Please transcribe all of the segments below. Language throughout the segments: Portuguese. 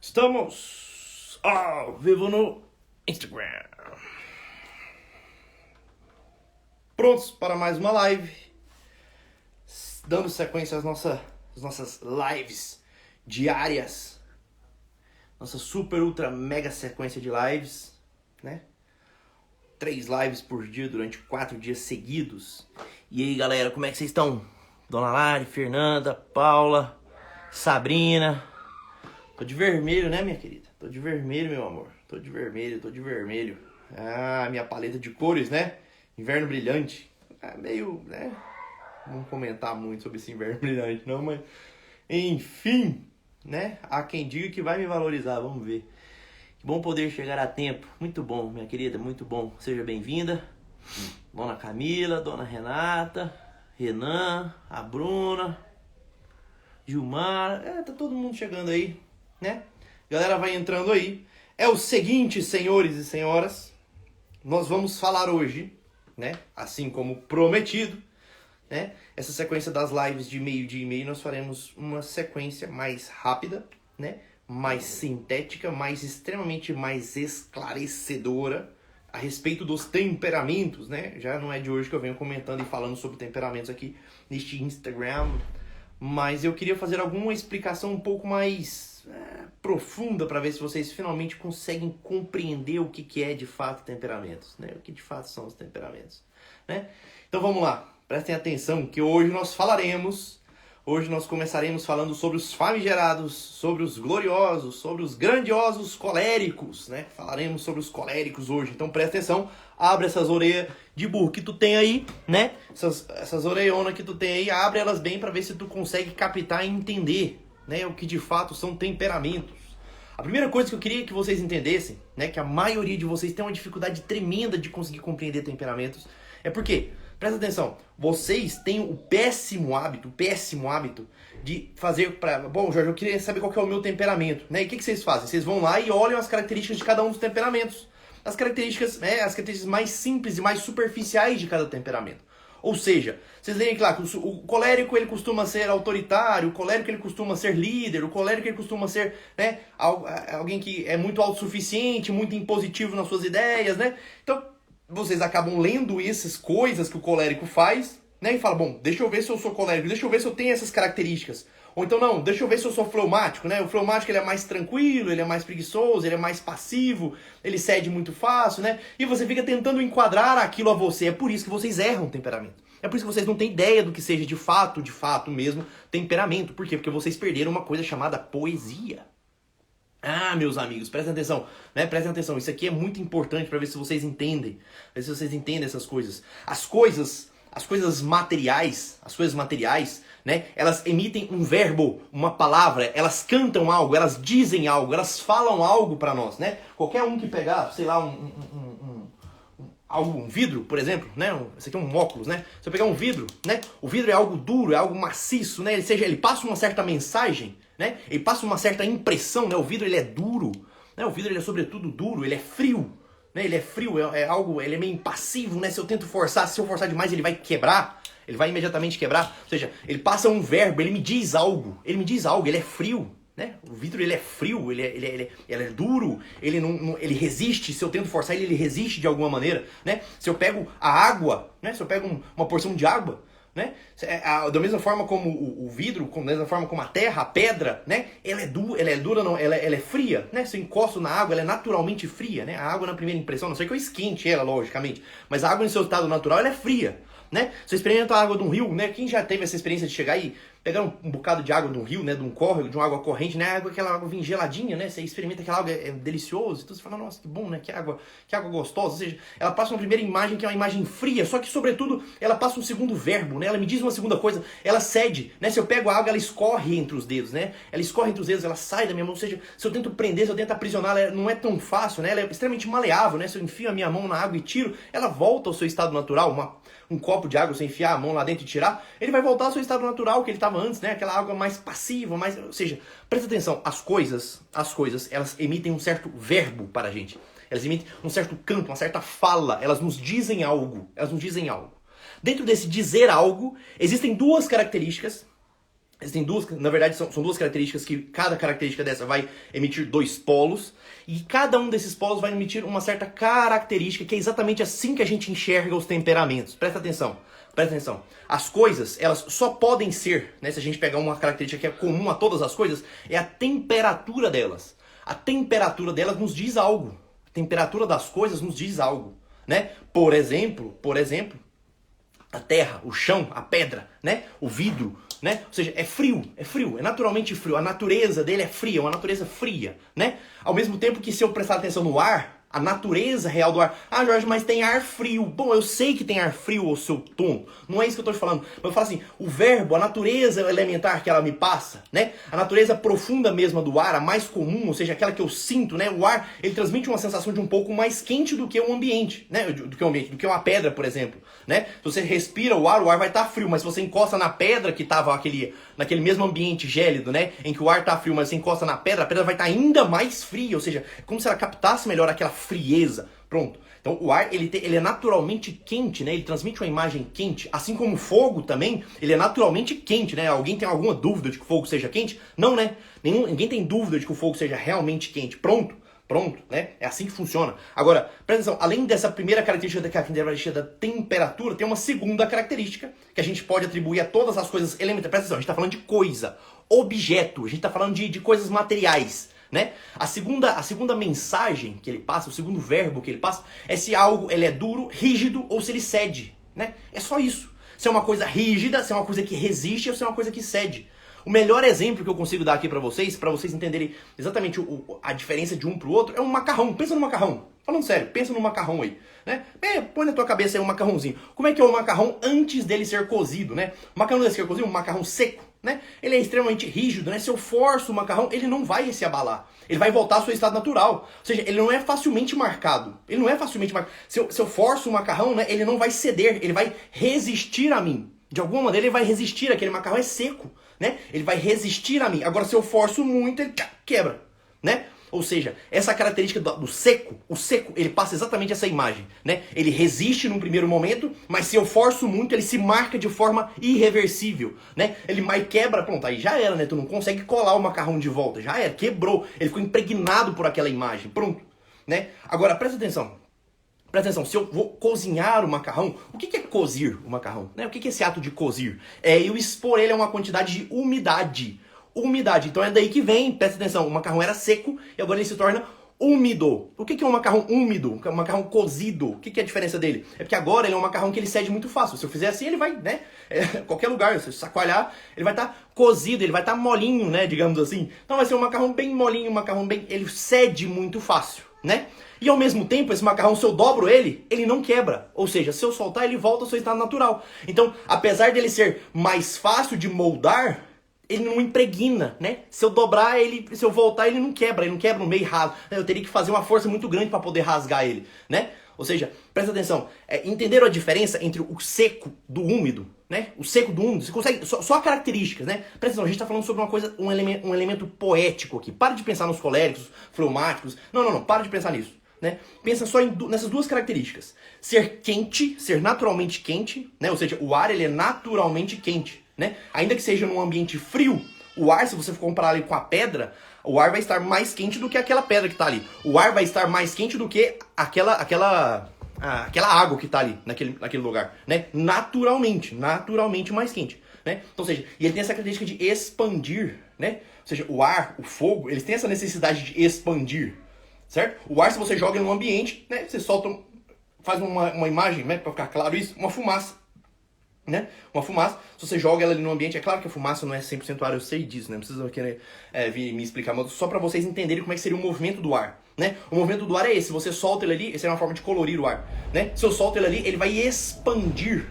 Estamos ao vivo no Instagram. Prontos para mais uma live. Dando sequência às nossas lives diárias. Nossa super, ultra, mega sequência de lives, né? 3 lives por dia durante 4 dias seguidos. E aí, galera, como é que vocês estão? Dona Lari, Fernanda, Paula, Sabrina. Tô de vermelho, né, minha querida? Tô de vermelho, meu amor. Tô de vermelho. Ah, minha paleta de cores, né? Inverno brilhante. É meio, né? Não vou comentar muito sobre esse inverno brilhante, não, mas... Enfim, né? Há quem diga que vai me valorizar, vamos ver. Que bom poder chegar a tempo. Muito bom, minha querida, muito bom. Seja bem-vinda. Dona Camila, Dona Renata, Renan, a Bruna, Gilmar. Tá todo mundo chegando aí, né? Galera vai entrando aí. É o seguinte, senhores e senhoras. Nós vamos falar hoje, né? Assim como prometido, né? Essa sequência das lives de meio-dia e meio, nós faremos uma sequência mais rápida, né? Mais sintética, extremamente mais esclarecedora a respeito dos temperamentos, né? Já não é de hoje que eu venho comentando e falando sobre temperamentos aqui neste Instagram, mas eu queria fazer alguma explicação um pouco mais profunda para ver se vocês finalmente conseguem compreender o que é de fato temperamentos, né? O que de fato são os temperamentos, né? Então vamos lá, prestem atenção que hoje nós começaremos falando sobre os famigerados, sobre os gloriosos, sobre os grandiosos coléricos, né? Falaremos sobre os coléricos hoje, então presta atenção, abre essas orelhas de burro que tu tem aí, né? Essas orelhonas que tu tem aí, abre elas bem para ver se tu consegue captar e entender, né? O que de fato são temperamentos. A primeira coisa que eu queria que vocês entendessem, né? Que a maioria de vocês tem uma dificuldade tremenda de conseguir compreender temperamentos, é porque... Presta atenção, vocês têm o péssimo hábito de fazer Bom, Jorge, eu queria saber qual que é o meu temperamento, né? E o que vocês fazem? Vocês vão lá e olham as características de cada um dos temperamentos. As características mais simples e mais superficiais de cada temperamento. Ou seja, vocês leem que lá, o colérico ele costuma ser autoritário, o colérico ele costuma ser líder, o colérico ele costuma ser, né, alguém que é muito autossuficiente, muito impositivo nas suas ideias, né? Então, vocês acabam lendo essas coisas que o colérico faz, né? E falam, bom, deixa eu ver se eu sou colérico, deixa eu ver se eu tenho essas características. Ou então, não, deixa eu ver se eu sou fleumático, né? O fleumático ele é mais tranquilo, ele é mais preguiçoso, ele é mais passivo, ele cede muito fácil, né? E você fica tentando enquadrar aquilo a você. É por isso que vocês erram o temperamento. É por isso que vocês não têm ideia do que seja de fato mesmo, temperamento. Por quê? Porque vocês perderam uma coisa chamada poesia. Ah, meus amigos, prestem atenção, né? Prestem atenção, isso aqui é muito importante para ver se vocês entendem, ver se vocês entendem essas coisas. As coisas materiais, né? Elas emitem um verbo, uma palavra, elas cantam algo, elas dizem algo, elas falam algo para nós, né? Qualquer um que pegar, sei lá, um vidro, por exemplo, né? Esse aqui é um óculos, né? Se eu pegar um vidro, né? O vidro é algo duro, é algo maciço, né? Ele passa uma certa mensagem, né? Ele passa uma certa impressão, né? O vidro ele é duro, né? O vidro ele é sobretudo duro, ele é frio, né? Ele é frio, ele é meio impassivo, né? Se eu forçar demais ele vai quebrar, ele vai imediatamente quebrar. Ou seja, ele passa um verbo, ele me diz algo, ele é frio. Né? O vidro ele é frio, ele é duro, ele resiste. Se eu tento forçar ele resiste de alguma maneira, né? Se eu pego a água, né? Se eu pego uma porção de água, né? Da mesma forma como o vidro, da mesma forma como a terra, a pedra, né? Ela é dura, não, ela é fria, né? Se eu encosto na água, ela é naturalmente fria, né? A água na primeira impressão, não sei que eu esquente ela, logicamente, mas a água em seu estado natural, ela é fria, né? Você experimenta a água de um rio, né? Quem já teve essa experiência de chegar e pegar um bocado de água de um rio, né? De um córrego, de uma água corrente, né? Aquela água vem geladinha, né? Você experimenta aquela água, é delicioso. Então você fala, nossa, que bom, né? Que água gostosa. Ou seja, ela passa uma primeira imagem que é uma imagem fria, só que, sobretudo, ela passa um segundo verbo, né? Ela me diz uma segunda coisa, ela cede, né? Se eu pego a água, ela escorre entre os dedos, né? Ela escorre entre os dedos, ela sai da minha mão. Ou seja, se eu tento prender, se eu tento aprisionar, ela não é tão fácil, né? Ela é extremamente maleável, né? Se eu enfio a minha mão na água e tiro, ela volta ao seu estado natural, um copo de água, você enfiar a mão lá dentro e tirar, ele vai voltar ao seu estado natural que ele estava antes, né? Aquela água mais passiva, ou seja, presta atenção, as coisas, elas emitem um certo verbo para a gente. Elas emitem um certo canto, uma certa fala, elas nos dizem algo. Dentro desse dizer algo, existem duas características Existem duas, na verdade são duas características que cada característica dessa vai emitir dois polos e cada um desses polos vai emitir uma certa característica que é exatamente assim que a gente enxerga os temperamentos. Presta atenção, presta atenção. As coisas, elas só podem ser, né, se a gente pegar uma característica que é comum a todas as coisas, é a temperatura delas. A temperatura delas nos diz algo. A temperatura das coisas nos diz algo, né? Por exemplo, a terra, o chão, a pedra, né? O vidro, né? Ou seja, é frio, é naturalmente frio. A natureza dele é fria, é uma natureza fria, né? Ao mesmo tempo que se eu prestar atenção no ar, a natureza real do ar. Ah, Jorge, mas tem ar frio. Bom, eu sei que tem ar frio, ô seu tonto. Não é isso que eu tô te falando. Mas eu falo assim, o verbo, a natureza elementar que ela me passa, né? A natureza profunda mesma do ar, a mais comum, ou seja, aquela que eu sinto, né? O ar, ele transmite uma sensação de um pouco mais quente do que o ambiente, né? Do que uma pedra, por exemplo, né? Se você respira o ar vai estar frio, mas se você encosta na pedra que estava naquele mesmo ambiente gélido, né? Em que o ar tá frio, mas você encosta na pedra, a pedra vai estar ainda mais fria, ou seja, é como se ela captasse melhor aquela frieza. Pronto. Então o ar, ele é naturalmente quente, né? Ele transmite uma imagem quente. Assim como o fogo também, ele é naturalmente quente, né? Alguém tem alguma dúvida de que o fogo seja quente? Não, né? Ninguém tem dúvida de que o fogo seja realmente quente. Pronto, né? É assim que funciona. Agora, presta atenção, além dessa primeira característica da temperatura, tem uma segunda característica que a gente pode atribuir a todas as coisas elementares. Presta atenção, a gente está falando de coisa, objeto, a gente está falando de coisas materiais. Né? A segunda mensagem que ele passa, o segundo verbo que ele passa, é se algo ele é duro, rígido ou se ele cede. Né? É só isso. Se é uma coisa rígida, se é uma coisa que resiste ou se é uma coisa que cede. O melhor exemplo que eu consigo dar aqui para vocês entenderem exatamente a diferença de um pro outro, é um macarrão. Pensa no macarrão. Falando sério, pensa no macarrão aí. Né? Põe na tua cabeça aí um macarrãozinho. Como é que é o macarrão antes dele ser cozido? Né? O macarrão desse ser cozido, um macarrão seco. Né? Ele é extremamente rígido, né? Se eu forço o macarrão, ele não vai se abalar. Ele vai voltar ao seu estado natural. Ou seja, ele não é facilmente marcado. Ele não é facilmente marcado. Se eu forço o macarrão, né, ele não vai ceder. Ele vai resistir a mim. De alguma maneira ele vai resistir. Aquele macarrão é seco, né? Ele vai resistir a mim. Agora, se eu forço muito, ele quebra, né? Ou seja, essa característica do seco, o seco, ele passa exatamente essa imagem, né? Ele resiste num primeiro momento, mas se eu forço muito, ele se marca de forma irreversível, né? Ele mais quebra, pronto, aí já era, né? Tu não consegue colar o macarrão de volta, já era, quebrou. Ele ficou impregnado por aquela imagem, pronto, né? Agora, presta atenção. Presta atenção, se eu vou cozinhar o macarrão, o que é cozir o macarrão? Né? O que é esse ato de cozir? É eu expor ele a uma quantidade de umidade. Umidade, então é daí que vem, presta atenção, o macarrão era seco e agora ele se torna úmido. O que é um macarrão úmido? Um macarrão cozido? O que é a diferença dele? É porque agora ele é um macarrão que ele cede muito fácil. Se eu fizer assim, ele vai, né? Qualquer lugar, se eu sacoalhar, ele vai estar cozido, ele vai estar molinho, né? Digamos assim. Então vai ser um macarrão bem molinho, um macarrão bem... Ele cede muito fácil, né? E ao mesmo tempo, esse macarrão, se eu dobro ele não quebra. Ou seja, se eu soltar, ele volta ao seu estado natural. Então, apesar dele ser mais fácil de moldar, ele não impregna, né? Se eu dobrar ele, se eu voltar, ele não quebra no meio raso. Eu teria que fazer uma força muito grande para poder rasgar ele, né? Ou seja, presta atenção, entenderam a diferença entre o seco do úmido, né? O seco do úmido, você consegue, só características, né? Presta atenção, a gente está falando sobre uma coisa, um elemento poético aqui. Para de pensar nos coléricos, fleumáticos, não, para de pensar nisso. Né? Pensa só nessas duas características. Ser quente, ser naturalmente quente, né? Ou seja, o ar ele é naturalmente quente, né? Ainda que seja num ambiente frio, o ar, se você for comparar ele com a pedra, o ar vai estar mais quente do que aquela pedra que está ali. O ar vai estar mais quente do que aquela água que está ali, naquele lugar, né? Naturalmente mais quente, né? Então, ou seja, e ele tem essa característica de expandir, né? Ou seja, o ar, o fogo, eles têm essa necessidade de expandir. Certo? O ar, se você joga num ambiente, né, você solta, faz uma imagem, né, para ficar claro isso, uma fumaça. Né? Uma fumaça, se você joga ela ali no ambiente, é claro que a fumaça não é 100% ar, eu sei disso, né? Não precisa querer vir me explicar, mas só para vocês entenderem como é que seria o movimento do ar, né? O movimento do ar é esse, se você solta ele ali, essa é uma forma de colorir o ar, né? Se eu solto ele ali, ele vai expandir,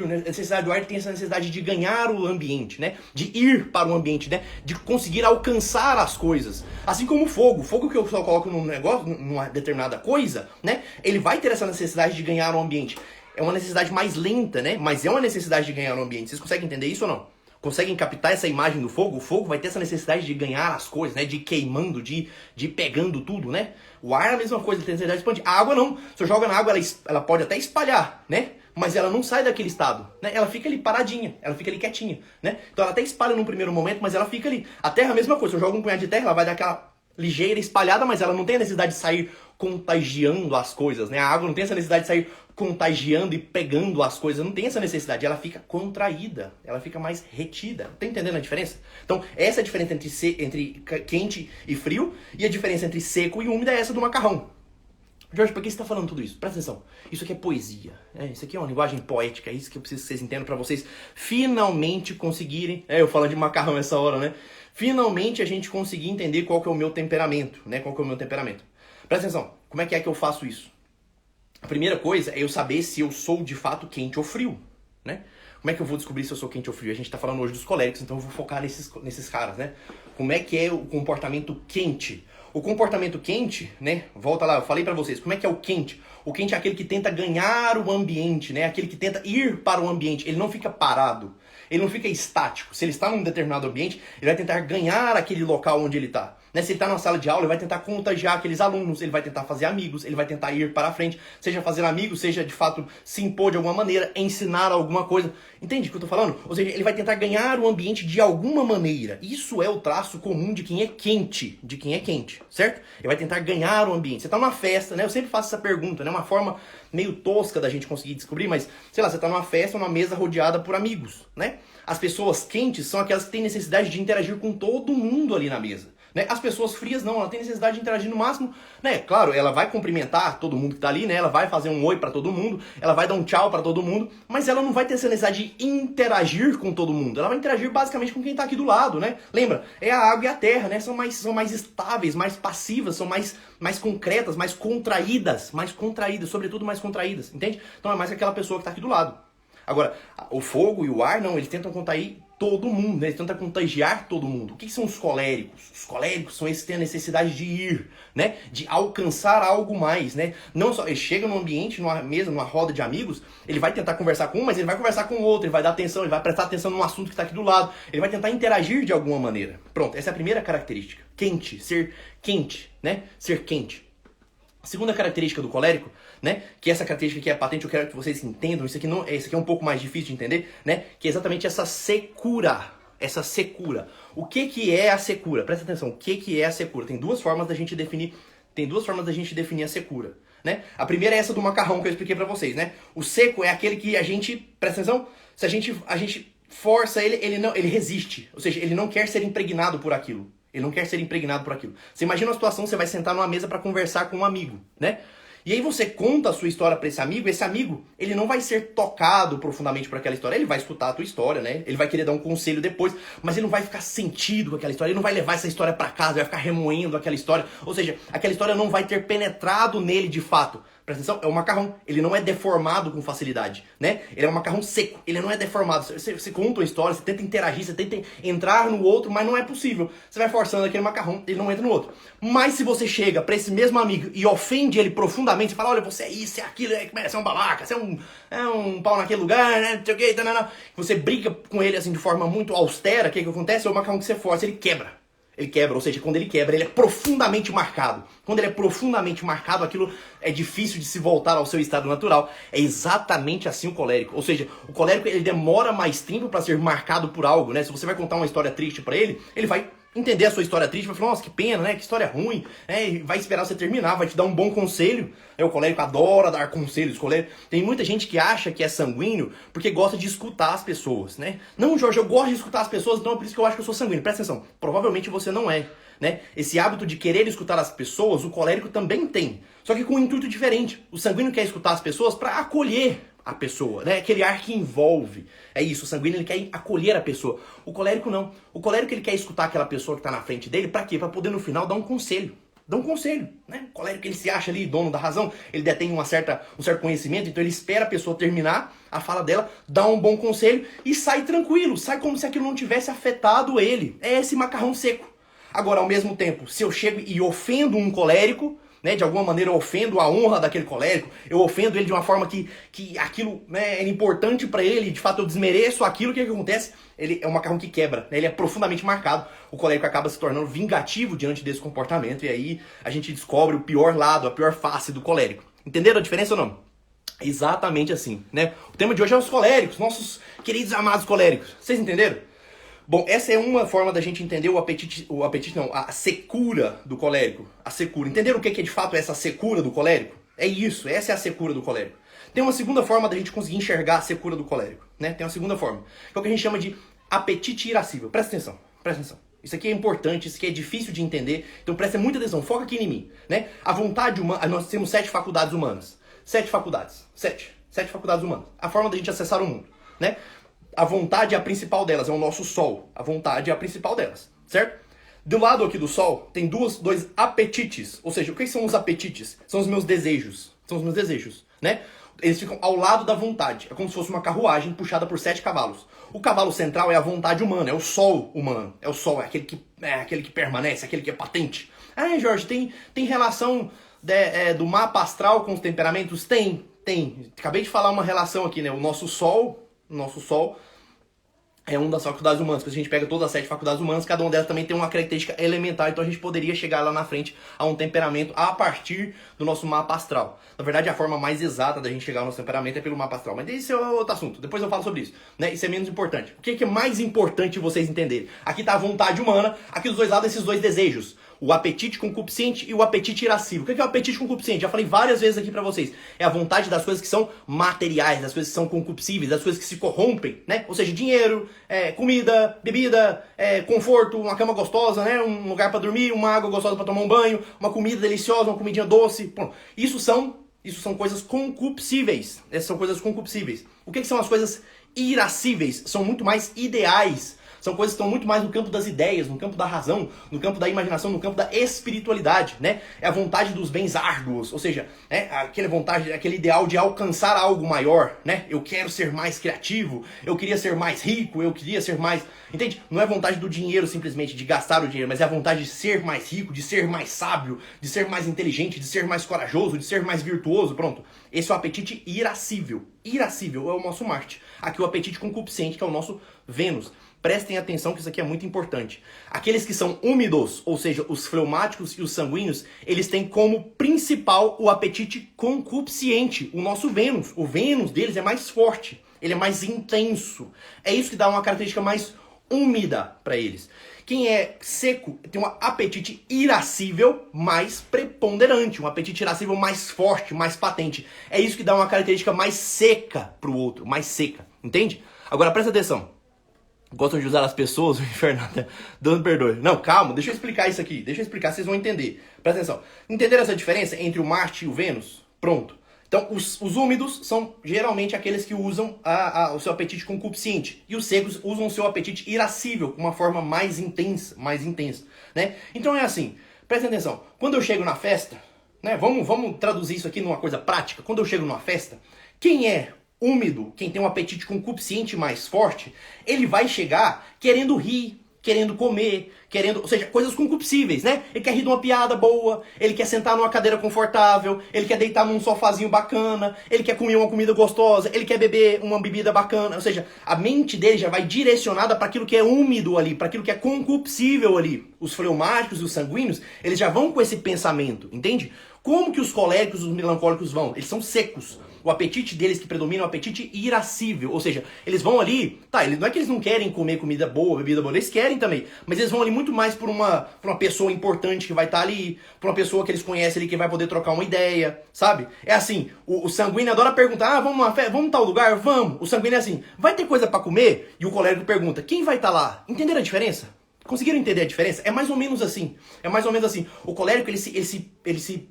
né? A necessidade do ar tem essa necessidade de ganhar o ambiente, né? De ir para o ambiente, né? De conseguir alcançar as coisas. Assim como o fogo que eu só coloco num negócio, numa determinada coisa, né? Ele vai ter essa necessidade de ganhar o ambiente. É uma necessidade mais lenta, né? Mas é uma necessidade de ganhar no ambiente. Vocês conseguem entender isso ou não? Conseguem captar essa imagem do fogo? O fogo vai ter essa necessidade de ganhar as coisas, né? De ir queimando, de ir pegando tudo, né? O ar é a mesma coisa, ele tem necessidade de expandir. A água não. Se eu jogo na água, ela pode até espalhar, né? mas ela não sai daquele estado, né? Ela fica ali paradinha, ela fica ali quietinha, né? Então ela até espalha num primeiro momento, mas ela fica ali. A terra é a mesma coisa, se eu jogo um punhado de terra, ela vai dar aquela ligeira espalhada, mas ela não tem a necessidade de sair contagiando as coisas, né? A água não tem essa necessidade de sair contagiando e pegando as coisas, não tem essa necessidade, ela fica contraída, ela fica mais retida. Tá entendendo a diferença? Então, essa é a diferença entre quente e frio, e a diferença entre seco e úmido é essa do macarrão. Jorge, por que você está falando tudo isso? Presta atenção. Isso aqui é poesia. Isso aqui é uma linguagem poética. É isso que eu preciso que vocês entendam para vocês finalmente conseguirem... eu falo de macarrão essa hora, né? Finalmente a gente conseguir entender qual que é o meu temperamento, né? Qual que é o meu temperamento. Presta atenção. Como é que eu faço isso? A primeira coisa é eu saber se eu sou de fato quente ou frio, né? Como é que eu vou descobrir se eu sou quente ou frio? A gente tá falando hoje dos coléricos, então eu vou focar nesses caras, né? Como é que é o comportamento quente? O comportamento quente, né? Volta lá, eu falei pra vocês, como é que é o quente? O quente é aquele que tenta ganhar o ambiente, né? Aquele que tenta ir para o ambiente. Ele não fica parado, ele não fica estático. Se ele está num determinado ambiente, ele vai tentar ganhar aquele local onde ele está. Né? Se ele está numa sala de aula, ele vai tentar contagiar aqueles alunos, ele vai tentar fazer amigos, ele vai tentar ir para a frente, seja fazer amigos, seja de fato se impor de alguma maneira, ensinar alguma coisa. Entende o que eu estou falando? Ou seja, ele vai tentar ganhar o ambiente de alguma maneira. Isso é o traço comum de quem é quente, certo? Ele vai tentar ganhar o ambiente. Você está numa festa, né? Eu sempre faço essa pergunta, né? Uma forma meio tosca da gente conseguir descobrir, mas, sei lá, você está numa festa, numa mesa rodeada por amigos, né? As pessoas quentes são aquelas que têm necessidade de interagir com todo mundo ali na mesa. Né? As pessoas frias não, ela tem necessidade de interagir no máximo, né? Claro, ela vai cumprimentar todo mundo que tá ali, né? Ela vai fazer um oi pra todo mundo, ela vai dar um tchau pra todo mundo, mas ela não vai ter essa necessidade de interagir com todo mundo. Ela vai interagir basicamente com quem tá aqui do lado, né? Lembra? É a água e a terra, né? São mais estáveis, mais passivas, são mais concretas, mais contraídas, sobretudo mais contraídas, entende? Então é mais aquela pessoa que tá aqui do lado. Agora, o fogo e o ar, não, eles tentam contrair todo mundo, né? Eles tentam contagiar todo mundo. O que são os coléricos? Os coléricos são esses que têm a necessidade de ir, né? De alcançar algo mais, né? Não só, ele chega num ambiente, numa mesa, numa roda de amigos, ele vai tentar conversar com um, mas ele vai conversar com o outro, ele vai dar atenção, ele vai prestar atenção num assunto que está aqui do lado, ele vai tentar interagir de alguma maneira. Pronto, essa é a primeira característica. Quente, ser quente, né? Ser quente. A segunda característica do colérico, né, que essa característica que é patente, eu quero que vocês entendam, isso aqui é um pouco mais difícil de entender, né, que é exatamente essa secura. O que é a secura? Presta atenção, o que é a secura? Tem duas formas da gente definir a secura, né? A primeira é essa do macarrão que eu expliquei pra vocês, né? O seco é aquele que a gente, presta atenção, se a gente força ele resiste, ou seja, ele não quer ser impregnado por aquilo. Ele não quer ser impregnado por aquilo. Você imagina uma situação, você vai sentar numa mesa para conversar com um amigo, né? E aí você conta a sua história para esse amigo, ele não vai ser tocado profundamente por aquela história, ele vai escutar a tua história, né? Ele vai querer dar um conselho depois, mas ele não vai ficar sentido com aquela história, ele não vai levar essa história para casa, vai ficar remoendo aquela história, ou seja, aquela história não vai ter penetrado nele de fato. Presta atenção, é um macarrão, ele não é deformado com facilidade, né? Ele é um macarrão seco, ele não é deformado. Você conta uma história, você tenta interagir, você tenta entrar no outro, mas não é possível. Você vai forçando aquele macarrão, ele não entra no outro. Mas se você chega pra esse mesmo amigo e ofende ele profundamente, você fala, olha, você é isso, é aquilo, você é um babaca, você é um pau naquele lugar, né? Não sei o que, você briga com ele assim de forma muito austera, o que acontece? É o macarrão que você força, ele quebra. Ele quebra, ou seja, quando ele quebra, ele é profundamente marcado. Quando ele é profundamente marcado, aquilo é difícil de se voltar ao seu estado natural. É exatamente assim o colérico. Ou seja, o colérico ele demora mais tempo para ser marcado por algo, né? Se você vai contar uma história triste para ele vai entender a sua história triste, vai falar, nossa, que pena, né? Que história ruim, né? E vai esperar você terminar, vai te dar um bom conselho. O colérico adora dar conselhos. Tem muita gente que acha que é sanguíneo porque gosta de escutar as pessoas, né? Não, Jorge, eu gosto de escutar as pessoas, então é por isso que eu acho que eu sou sanguíneo. Presta atenção, provavelmente você não é, né? Esse hábito de querer escutar as pessoas, o colérico também tem. Só que com um intuito diferente. O sanguíneo quer escutar as pessoas para acolher a pessoa, né? Aquele ar que envolve. É isso, o sanguíneo ele quer acolher a pessoa. O colérico não. O colérico ele quer escutar aquela pessoa que está na frente dele, para quê? Para poder no final dar um conselho. Dá um conselho, né? O colérico ele se acha ali dono da razão, ele detém um certo conhecimento, então ele espera a pessoa terminar a fala dela, dá um bom conselho e sai tranquilo, sai como se aquilo não tivesse afetado ele. É esse macarrão seco. Agora, ao mesmo tempo, se eu chego e ofendo um colérico, né, de alguma maneira eu ofendo a honra daquele colérico, eu ofendo ele de uma forma que aquilo, né, é importante para ele, de fato eu desmereço aquilo, o que acontece? Ele é um macarrão que quebra, né, ele é profundamente marcado, o colérico acaba se tornando vingativo diante desse comportamento, e aí a gente descobre o pior lado, a pior face do colérico. Entenderam a diferença ou não? Exatamente assim, né? O tema de hoje é os coléricos, nossos queridos amados coléricos. Vocês entenderam? Bom, essa é uma forma da gente entender o apetite não, a secura do colérico. A secura. Entenderam o que é de fato essa secura do colérico? É isso, essa é a secura do colérico. Tem uma segunda forma da gente conseguir enxergar a secura do colérico, né? Tem uma segunda forma, que é o que a gente chama de apetite irascível. Presta atenção, presta atenção. Isso aqui é importante, isso aqui é difícil de entender, então presta muita atenção, foca aqui em mim, né? A vontade humana, nós temos 7 faculdades humanas. 7 faculdades, 7 faculdades humanas. A forma da gente acessar o mundo, né? A vontade é a principal delas, é o nosso sol. A vontade é a principal delas, certo? Do lado aqui do sol, tem dois apetites. Ou seja, o que são os apetites? São os meus desejos. São os meus desejos, né? Eles ficam ao lado da vontade. É como se fosse uma carruagem puxada por 7 cavalos. O cavalo central é a vontade humana, é o sol humano. É o sol, é aquele que permanece, aquele que é patente. Ah, Jorge, tem relação do mapa astral com os temperamentos? Tem. Acabei de falar uma relação aqui, né? O nosso sol é uma das faculdades humanas. Quando a gente pega todas as 7 faculdades humanas, cada uma delas também tem uma característica elementar, então a gente poderia chegar lá na frente a um temperamento a partir do nosso mapa astral. Na verdade, a forma mais exata da gente chegar ao nosso temperamento é pelo mapa astral, mas esse é outro assunto, depois eu falo sobre isso, né? Isso é menos importante. O que é mais importante vocês entenderem? Aqui está a vontade humana, aqui dos dois lados esses dois desejos. O apetite concupiscente e o apetite irascível. O que é o apetite concupiscente? Já falei várias vezes aqui pra vocês. É a vontade das coisas que são materiais, das coisas que são concupiscíveis, das coisas que se corrompem, né? Ou seja, dinheiro, comida, bebida, conforto, uma cama gostosa, né? Um lugar pra dormir, uma água gostosa pra tomar um banho, uma comida deliciosa, uma comidinha doce. Bom, isso são coisas concupiscíveis. Essas são coisas concupiscíveis. O que são as coisas irascíveis? São muito mais ideais. São coisas que estão muito mais no campo das ideias, no campo da razão, no campo da imaginação, no campo da espiritualidade, né? É a vontade dos bens árduos, ou seja, aquela vontade, aquele ideal de alcançar algo maior, né? Eu quero ser mais criativo, eu queria ser mais rico, eu queria ser mais... Entende? Não é a vontade do dinheiro simplesmente, de gastar o dinheiro, mas é a vontade de ser mais rico, de ser mais sábio, de ser mais inteligente, de ser mais corajoso, de ser mais virtuoso, pronto. Esse é o apetite irascível. Irascível é o nosso Marte. Aqui o apetite concupiscente, que é o nosso Vênus. Prestem atenção que isso aqui é muito importante. Aqueles que são úmidos, ou seja, os fleumáticos e os sanguíneos, eles têm como principal o apetite concupiscente, o nosso Vênus. O Vênus deles é mais forte, ele é mais intenso. É isso que dá uma característica mais úmida para eles. Quem é seco tem um apetite irascível mais preponderante, um apetite irascível mais forte, mais patente. É isso que dá uma característica mais seca para o outro, mais seca, entende? Agora presta atenção. Gostam de usar as pessoas, o Fernando, dando perdoe. Não, calma, deixa eu explicar isso aqui. Deixa eu explicar, vocês vão entender. Presta atenção. Entenderam essa diferença entre o Marte e o Vênus? Pronto. Então, os úmidos são geralmente aqueles que usam o seu apetite concupiscente. E os secos usam o seu apetite irascível, com uma forma mais intensa, né? Então é assim, presta atenção. Quando eu chego na festa, né? Vamos traduzir isso aqui numa coisa prática. Quando eu chego numa festa, quem é úmido, quem tem um apetite concupiscente mais forte, ele vai chegar querendo rir, querendo comer, ou seja, coisas concupiscíveis, né? Ele quer rir de uma piada boa, ele quer sentar numa cadeira confortável, ele quer deitar num sofazinho bacana, ele quer comer uma comida gostosa, ele quer beber uma bebida bacana, ou seja, a mente dele já vai direcionada para aquilo que é úmido ali, para aquilo que é concupiscível ali. Os fleumáticos e os sanguíneos, eles já vão com esse pensamento, entende? Como que os coléricos e os melancólicos vão? Eles são secos. O apetite deles que predomina é o apetite irascível. Ou seja, eles vão ali... Tá, não é que eles não querem comer comida boa, bebida boa. Eles querem também. Mas eles vão ali muito mais por uma pessoa importante que vai estar ali. Por uma pessoa que eles conhecem ali que vai poder trocar uma ideia. Sabe? É assim, o sanguíneo adora perguntar... Ah, vamos numa festa? Vamos em tal lugar? Vamos. O sanguíneo é assim... Vai ter coisa pra comer? E o colérico pergunta... Quem vai estar lá? Entenderam a diferença? Conseguiram entender a diferença? É mais ou menos assim. É mais ou menos assim. O colérico, ele se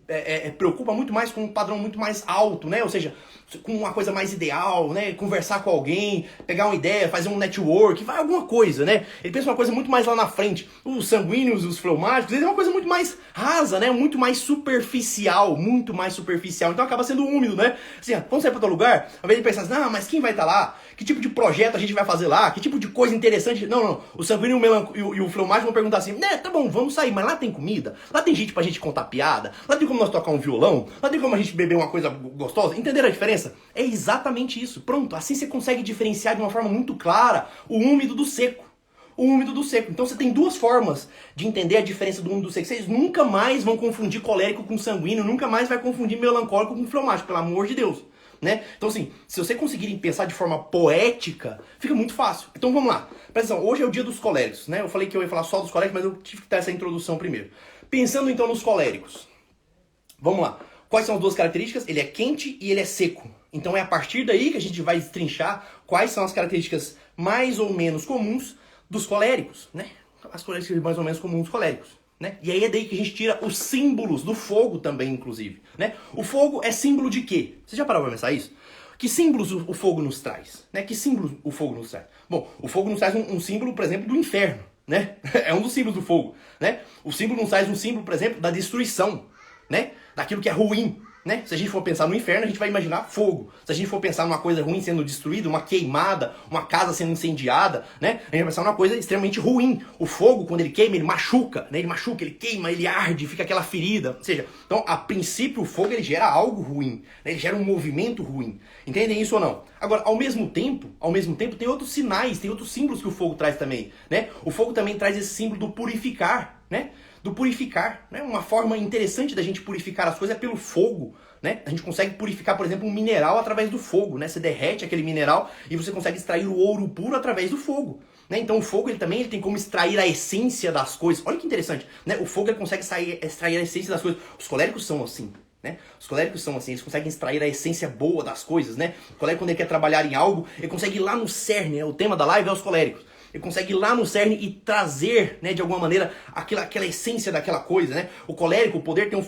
preocupa muito mais com um padrão muito mais alto, né? Ou seja, com uma coisa mais ideal, né? Conversar com alguém, pegar uma ideia, fazer um network, vai alguma coisa, né? Ele pensa uma coisa muito mais lá na frente. Os sanguíneos, os fleumáticos, eles é uma coisa muito mais rasa, né? Muito mais superficial, muito mais superficial. Então acaba sendo úmido, né? Assim, quando você vai para outro lugar, ao invés de pensar assim, mas quem vai estar lá? Que tipo de projeto a gente vai fazer lá? Que tipo de coisa interessante? Não. O sanguíneo e o fleumático vão perguntar assim, né, tá bom, vamos sair, mas lá tem comida? Lá tem gente pra gente contar piada? Lá tem como nós tocar um violão? Lá tem como a gente beber uma coisa gostosa? Entenderam a diferença? É exatamente isso. Pronto, assim você consegue diferenciar de uma forma muito clara o úmido do seco. O úmido do seco. Então você tem duas formas de entender a diferença do úmido do seco. Vocês nunca mais vão confundir colérico com sanguíneo, nunca mais vai confundir melancólico com fleumático, pelo amor de Deus. né? Então assim, se vocês conseguirem pensar de forma poética, fica muito fácil. Então vamos lá. Presta atenção, hoje é o dia dos coléricos, né? Eu falei que eu ia falar só dos coléricos, mas eu tive que dar essa introdução primeiro. Pensando então nos coléricos. Vamos lá. Quais são as duas características? Ele é quente e ele é seco. Então é a partir daí que a gente vai destrinchar quais são as características mais ou menos comuns dos coléricos, né? As características mais ou menos comuns dos coléricos, né? E aí é daí que a gente tira os símbolos do fogo também, inclusive, né? O fogo é símbolo de quê? Você já parou pra pensar isso? Que símbolos o fogo nos traz, né? Que símbolos o fogo nos traz? Bom, o fogo nos traz um símbolo, por exemplo, do inferno, né? É um dos símbolos do fogo, né? O símbolo nos traz um símbolo, por exemplo, da destruição, né? Daquilo que é ruim, né? Se a gente for pensar no inferno, a gente vai imaginar fogo. Se a gente for pensar numa coisa ruim sendo destruída, uma queimada, uma casa sendo incendiada, né? A gente vai pensar numa coisa extremamente ruim. O fogo, quando ele queima, ele machuca, né? Ele machuca, ele queima, ele arde, fica aquela ferida. Ou seja, então, a princípio, o fogo ele gera algo ruim, né? Ele gera um movimento ruim. Entendem isso ou não? Agora, ao mesmo tempo, tem outros sinais, tem outros símbolos que o fogo traz também, né? O fogo também traz esse símbolo do purificar, né? Do purificar, né? Uma forma interessante da gente purificar as coisas é pelo fogo, né? A gente consegue purificar, por exemplo, um mineral através do fogo, né? Você derrete aquele mineral e você consegue extrair o ouro puro através do fogo, né? Então o fogo ele tem como extrair a essência das coisas. Olha que interessante, né? O fogo ele consegue extrair a essência das coisas. Os coléricos são assim, né? Os coléricos são assim, eles conseguem extrair a essência boa das coisas, né? O colérico, quando ele quer trabalhar em algo, ele consegue ir lá no cerne, né? O tema da live é os coléricos. Ele consegue ir lá no cerne e trazer, né, de alguma maneira, aquela essência daquela coisa, né? O colérico, o poder tem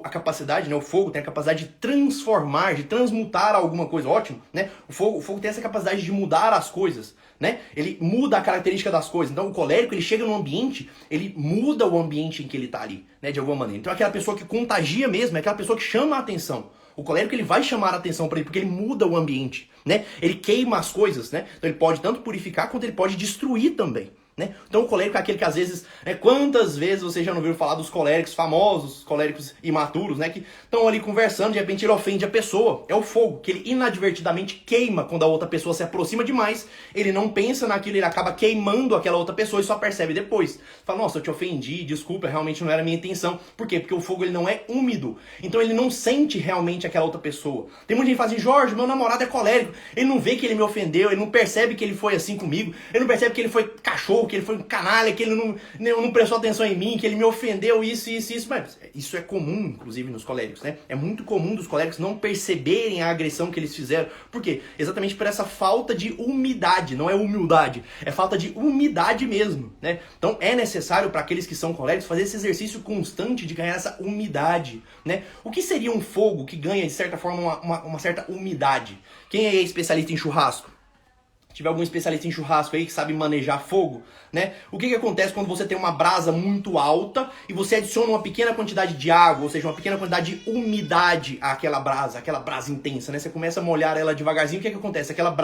a capacidade, né? O fogo tem a capacidade de transformar, de transmutar alguma coisa. Ótimo, né? O fogo tem essa capacidade de mudar as coisas, né? Ele muda a característica das coisas. Então o colérico, ele chega no ambiente, ele muda o ambiente em que ele está ali, né? De alguma maneira. Então é aquela pessoa que contagia mesmo, é aquela pessoa que chama a atenção. O colérico ele vai chamar a atenção para ele, porque ele muda o ambiente, né? Ele queima as coisas, né? Então ele pode tanto purificar quanto ele pode destruir também, né? Então o colérico é aquele que às vezes, né, quantas vezes você já não ouviu falar dos coléricos famosos, coléricos imaturos, né, que estão ali conversando, de repente ele ofende a pessoa. É o fogo, que ele inadvertidamente queima quando a outra pessoa se aproxima demais, ele não pensa naquilo, ele acaba queimando aquela outra pessoa e só percebe depois. Fala, nossa, eu te ofendi, desculpa, realmente não era a minha intenção. Por quê? Porque o fogo ele não é úmido, então ele não sente realmente aquela outra pessoa. Tem muita gente que fala assim, Jorge, meu namorado é colérico, ele não vê que ele me ofendeu, ele não percebe que ele foi assim comigo, ele não percebe que ele foi cachorro, que ele foi um canalha, que ele não prestou atenção em mim, que ele me ofendeu, isso. Mas isso é comum, inclusive, nos coléricos, né? É muito comum dos coléricos não perceberem a agressão que eles fizeram. Por quê? Exatamente por essa falta de umidade, não é humildade, é falta de umidade mesmo, né? Então é necessário para aqueles que são coléricos fazer esse exercício constante de ganhar essa umidade, né? O que seria um fogo que ganha, de certa forma, uma certa umidade? Quem é especialista em churrasco? Se tiver algum especialista em churrasco aí que sabe manejar fogo, né? O que acontece quando você tem uma brasa muito alta e você adiciona uma pequena quantidade de água, ou seja, uma pequena quantidade de umidade àquela brasa intensa, né? Você começa a molhar ela devagarzinho, o que acontece? Aquela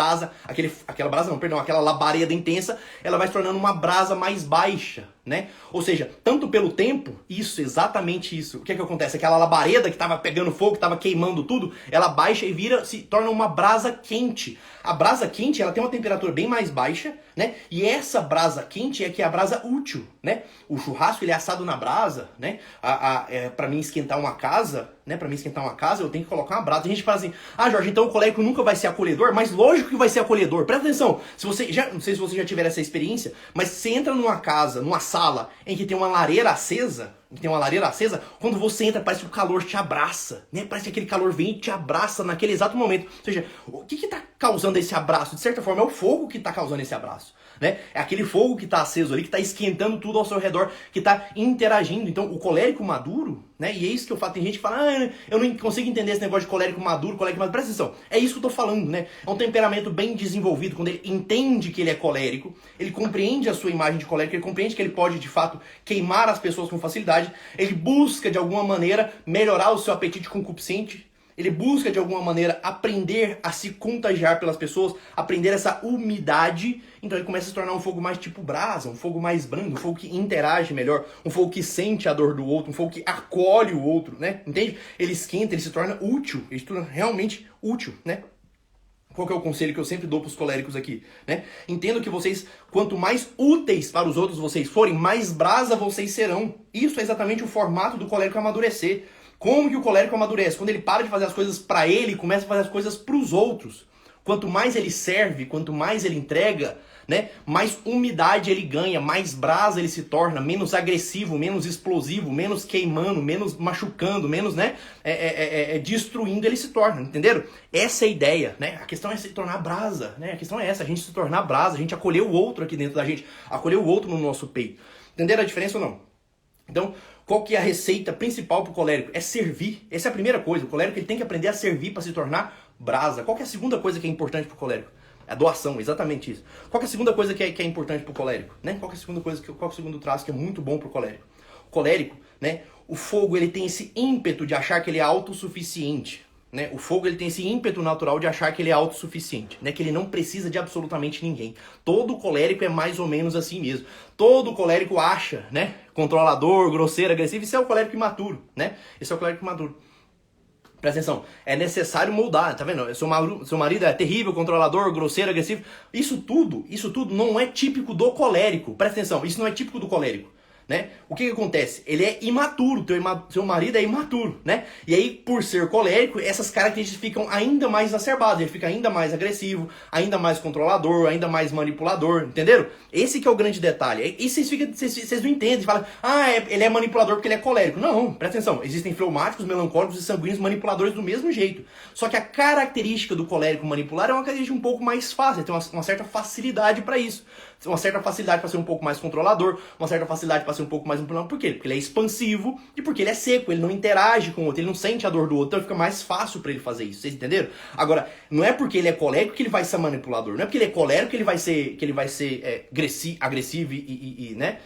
labareda intensa, ela vai se tornando uma brasa mais baixa, né? Ou seja, tanto pelo tempo, exatamente isso. O que acontece? Aquela labareda que estava pegando fogo, que estava queimando tudo, ela baixa e se torna uma brasa quente. A brasa quente, ela tem uma temperatura bem mais baixa, né? E essa brasa quente é que é a brasa útil, né? O churrasco, ele é assado na brasa, né? Para mim esquentar uma casa, né? Para mim esquentar uma casa, eu tenho que colocar uma brasa. A gente fala assim, Jorge, então o colérico nunca vai ser acolhedor? Mas lógico que vai ser acolhedor. Presta atenção, não sei se você já tiver essa experiência, mas você entra numa casa, numa sala, em que tem uma lareira acesa, quando você entra, parece que o calor te abraça, né? Parece que aquele calor vem e te abraça naquele exato momento. Ou seja, o que está causando esse abraço? De certa forma, é o fogo que está causando esse abraço, né? É aquele fogo que está aceso ali, que está esquentando tudo ao seu redor, que está interagindo. Então, o colérico maduro, né? E é isso que eu falo. Tem gente que fala, eu não consigo entender esse negócio de colérico maduro. Presta atenção. É isso que eu tô falando, né? É um temperamento bem desenvolvido. Quando ele entende que ele é colérico, ele compreende a sua imagem de colérico, ele compreende que ele pode, de fato, queimar as pessoas com facilidade. Ele busca, de alguma maneira, melhorar o seu apetite concupiscente. Ele busca, de alguma maneira, aprender a se contagiar pelas pessoas, aprender essa umidade. Então ele começa a se tornar um fogo mais tipo brasa, um fogo mais brando, um fogo que interage melhor, um fogo que sente a dor do outro, um fogo que acolhe o outro, né? Entende? Ele esquenta, ele se torna útil, ele se torna realmente útil, né? Qual que é o conselho que eu sempre dou para os coléricos aqui, né? Entendo que vocês, quanto mais úteis para os outros vocês forem, mais brasa vocês serão. Isso é exatamente o formato do colérico amadurecer. Como que o colérico amadurece? Quando ele para de fazer as coisas para ele e começa a fazer as coisas para os outros. Quanto mais ele serve, quanto mais ele entrega, né, mais umidade ele ganha, mais brasa ele se torna, menos agressivo, menos explosivo, menos queimando, menos machucando, menos, né, destruindo ele se torna, entenderam? Essa é a ideia, né? A questão é se tornar brasa, né? A questão é essa, a gente se tornar brasa, a gente acolher o outro aqui dentro da gente, acolher o outro no nosso peito. Entenderam a diferença ou não? Então, qual que é a receita principal pro colérico? É servir. Essa é a primeira coisa. O colérico ele tem que aprender a servir para se tornar brasa. Qual que é a segunda coisa que é importante pro colérico? A doação, exatamente isso. Qual que é a segunda coisa que é importante pro colérico? Né? Qual que é a segunda coisa, qual que é o segundo traço que é muito bom pro colérico? O colérico, né? O fogo ele tem esse ímpeto de achar que ele é autossuficiente. Né? O fogo ele tem esse ímpeto natural de achar que ele é autossuficiente, né? Que ele não precisa de absolutamente ninguém. Todo colérico é mais ou menos assim mesmo. Todo colérico acha, né? Controlador, grosseiro, agressivo. Isso é o colérico imaturo, né? Esse é o colérico imaturo. Presta atenção, é necessário moldar, tá vendo? Seu marido é terrível, controlador, grosseiro, agressivo. Isso tudo não é típico do colérico. Presta atenção, isso não é típico do colérico. Né? O que acontece? Ele é imaturo, seu marido é imaturo, né? E aí, por ser colérico, essas características ficam ainda mais exacerbadas, ele fica ainda mais agressivo, ainda mais controlador, ainda mais manipulador, entenderam? Esse que é o grande detalhe. E vocês não entendem, falam, ele é manipulador porque ele é colérico. Não, presta atenção, existem fleumáticos, melancólicos e sanguíneos manipuladores do mesmo jeito. Só que a característica do colérico manipular é uma característica um pouco mais fácil, tem uma certa facilidade para isso. Uma certa facilidade para ser um pouco mais controlador, uma certa facilidade para ser um pouco mais manipulado. Por quê? Porque ele é expansivo e porque ele é seco, ele não interage com o outro, ele não sente a dor do outro, então fica mais fácil para ele fazer isso. Vocês entenderam? Agora, não é porque ele é colérico que ele vai ser manipulador, não é porque ele é colérico que ele vai ser agressivo né?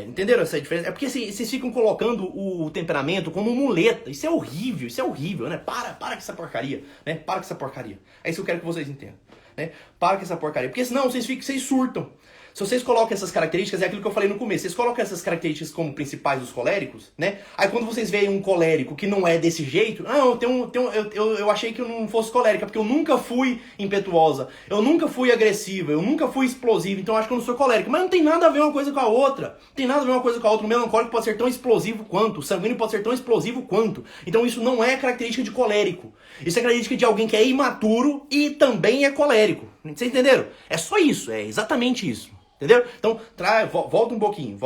Entenderam essa diferença? É porque vocês ficam colocando o temperamento como muleta. Isso é horrível, né? Para com essa porcaria, né? Para com essa porcaria. É isso que eu quero que vocês entendam, né? Para com essa porcaria, porque senão vocês surtam. Se vocês colocam essas características, é aquilo que eu falei no começo, vocês colocam essas características como principais dos coléricos, né? Aí quando vocês veem um colérico que não é desse jeito, eu achei que eu não fosse colérica, porque eu nunca fui impetuosa, eu nunca fui agressiva, eu nunca fui explosiva, então eu acho que eu não sou colérica. Mas não tem nada a ver uma coisa com a outra. Não tem nada a ver uma coisa com a outra. O melancólico pode ser tão explosivo quanto, o sanguíneo pode ser tão explosivo quanto. Então isso não é característica de colérico. Isso é característica de alguém que é imaturo e também é colérico. Vocês entenderam? É só isso, é exatamente isso. Entendeu? Então, volta um pouquinho,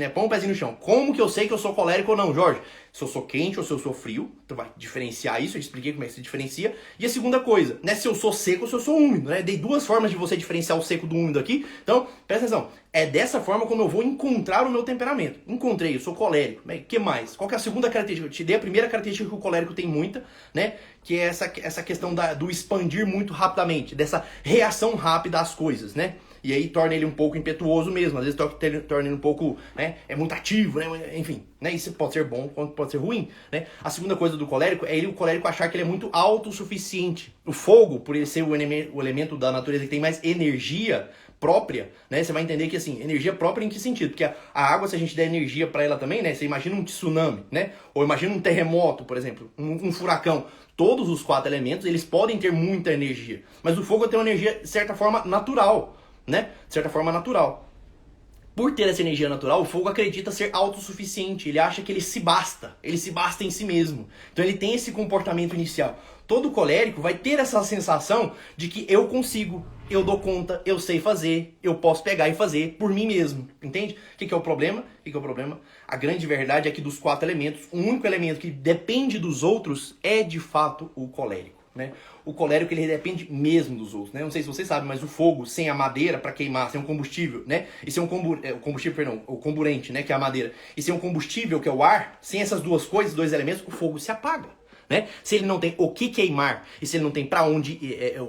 né? Põe um pezinho no chão. Como que eu sei que eu sou colérico ou não, Jorge? Se eu sou quente ou se eu sou frio, tu vai diferenciar isso, eu expliquei como é que se diferencia. E a segunda coisa, né? Se eu sou seco ou se eu sou úmido, né? Dei duas formas de você diferenciar o seco do úmido aqui. Então, presta atenção. É dessa forma como eu vou encontrar o meu temperamento. Encontrei, eu sou colérico. O que mais? Qual que é a segunda característica? Eu te dei a primeira característica que o colérico tem muita, né? Que é essa questão do expandir muito rapidamente, dessa reação rápida às coisas, né? E aí torna ele um pouco impetuoso mesmo. Às vezes torna ele um pouco, né? É muito ativo, né? Enfim, né? Isso pode ser bom, pode ser ruim, né? A segunda coisa do colérico é o colérico achar que ele é muito autossuficiente. O fogo, por ele ser o elemento da natureza que tem mais energia própria, né? Você vai entender que, assim, energia própria em que sentido? Porque a água, se a gente der energia para ela também, né? Você imagina um tsunami, né? Ou imagina um terremoto, por exemplo, um furacão. Todos os 4 elementos, eles podem ter muita energia. Mas o fogo tem uma energia, de certa forma, natural, né? De certa forma natural. Por ter essa energia natural, o fogo acredita ser autossuficiente. Ele acha que ele se basta em si mesmo. Então ele tem esse comportamento inicial. Todo colérico vai ter essa sensação de que eu consigo, eu dou conta, eu sei fazer, eu posso pegar e fazer por mim mesmo. Entende? O que é o problema? O que é o problema? A grande verdade é que dos 4 elementos, o único elemento que depende dos outros é de fato o colérico. Né? O colérico ele depende mesmo dos outros, né? Não sei se vocês sabem, mas o fogo sem a madeira para queimar, sem um combustível, né? E sem o comburente, né? Que é a madeira, e sem um combustível que é o ar, sem essas duas coisas, 2 elementos, o fogo se apaga, né? Se ele não tem o que queimar e se ele não tem para onde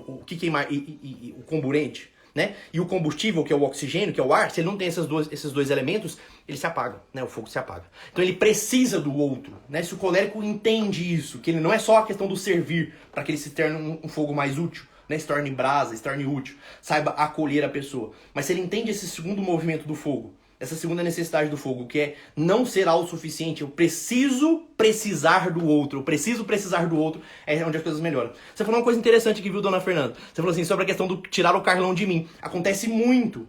o que queimar e o comburente, né? E o combustível, que é o oxigênio, que é o ar, se ele não tem esses dois elementos, ele se apaga, né? O fogo se apaga. Então ele precisa do outro, né? Se o colérico entende isso, que ele não é só a questão do servir para que ele se torne um fogo mais útil, né? Se torne brasa, se torne útil, saiba acolher a pessoa. Mas se ele entende esse segundo movimento do fogo, essa segunda necessidade do fogo, que é não ser autossuficiente, eu preciso precisar do outro, eu preciso precisar do outro, é onde as coisas melhoram. Você falou uma coisa interessante aqui, viu, dona Fernanda? Você falou assim, sobre a questão do tirar o Carlão de mim. Acontece muito,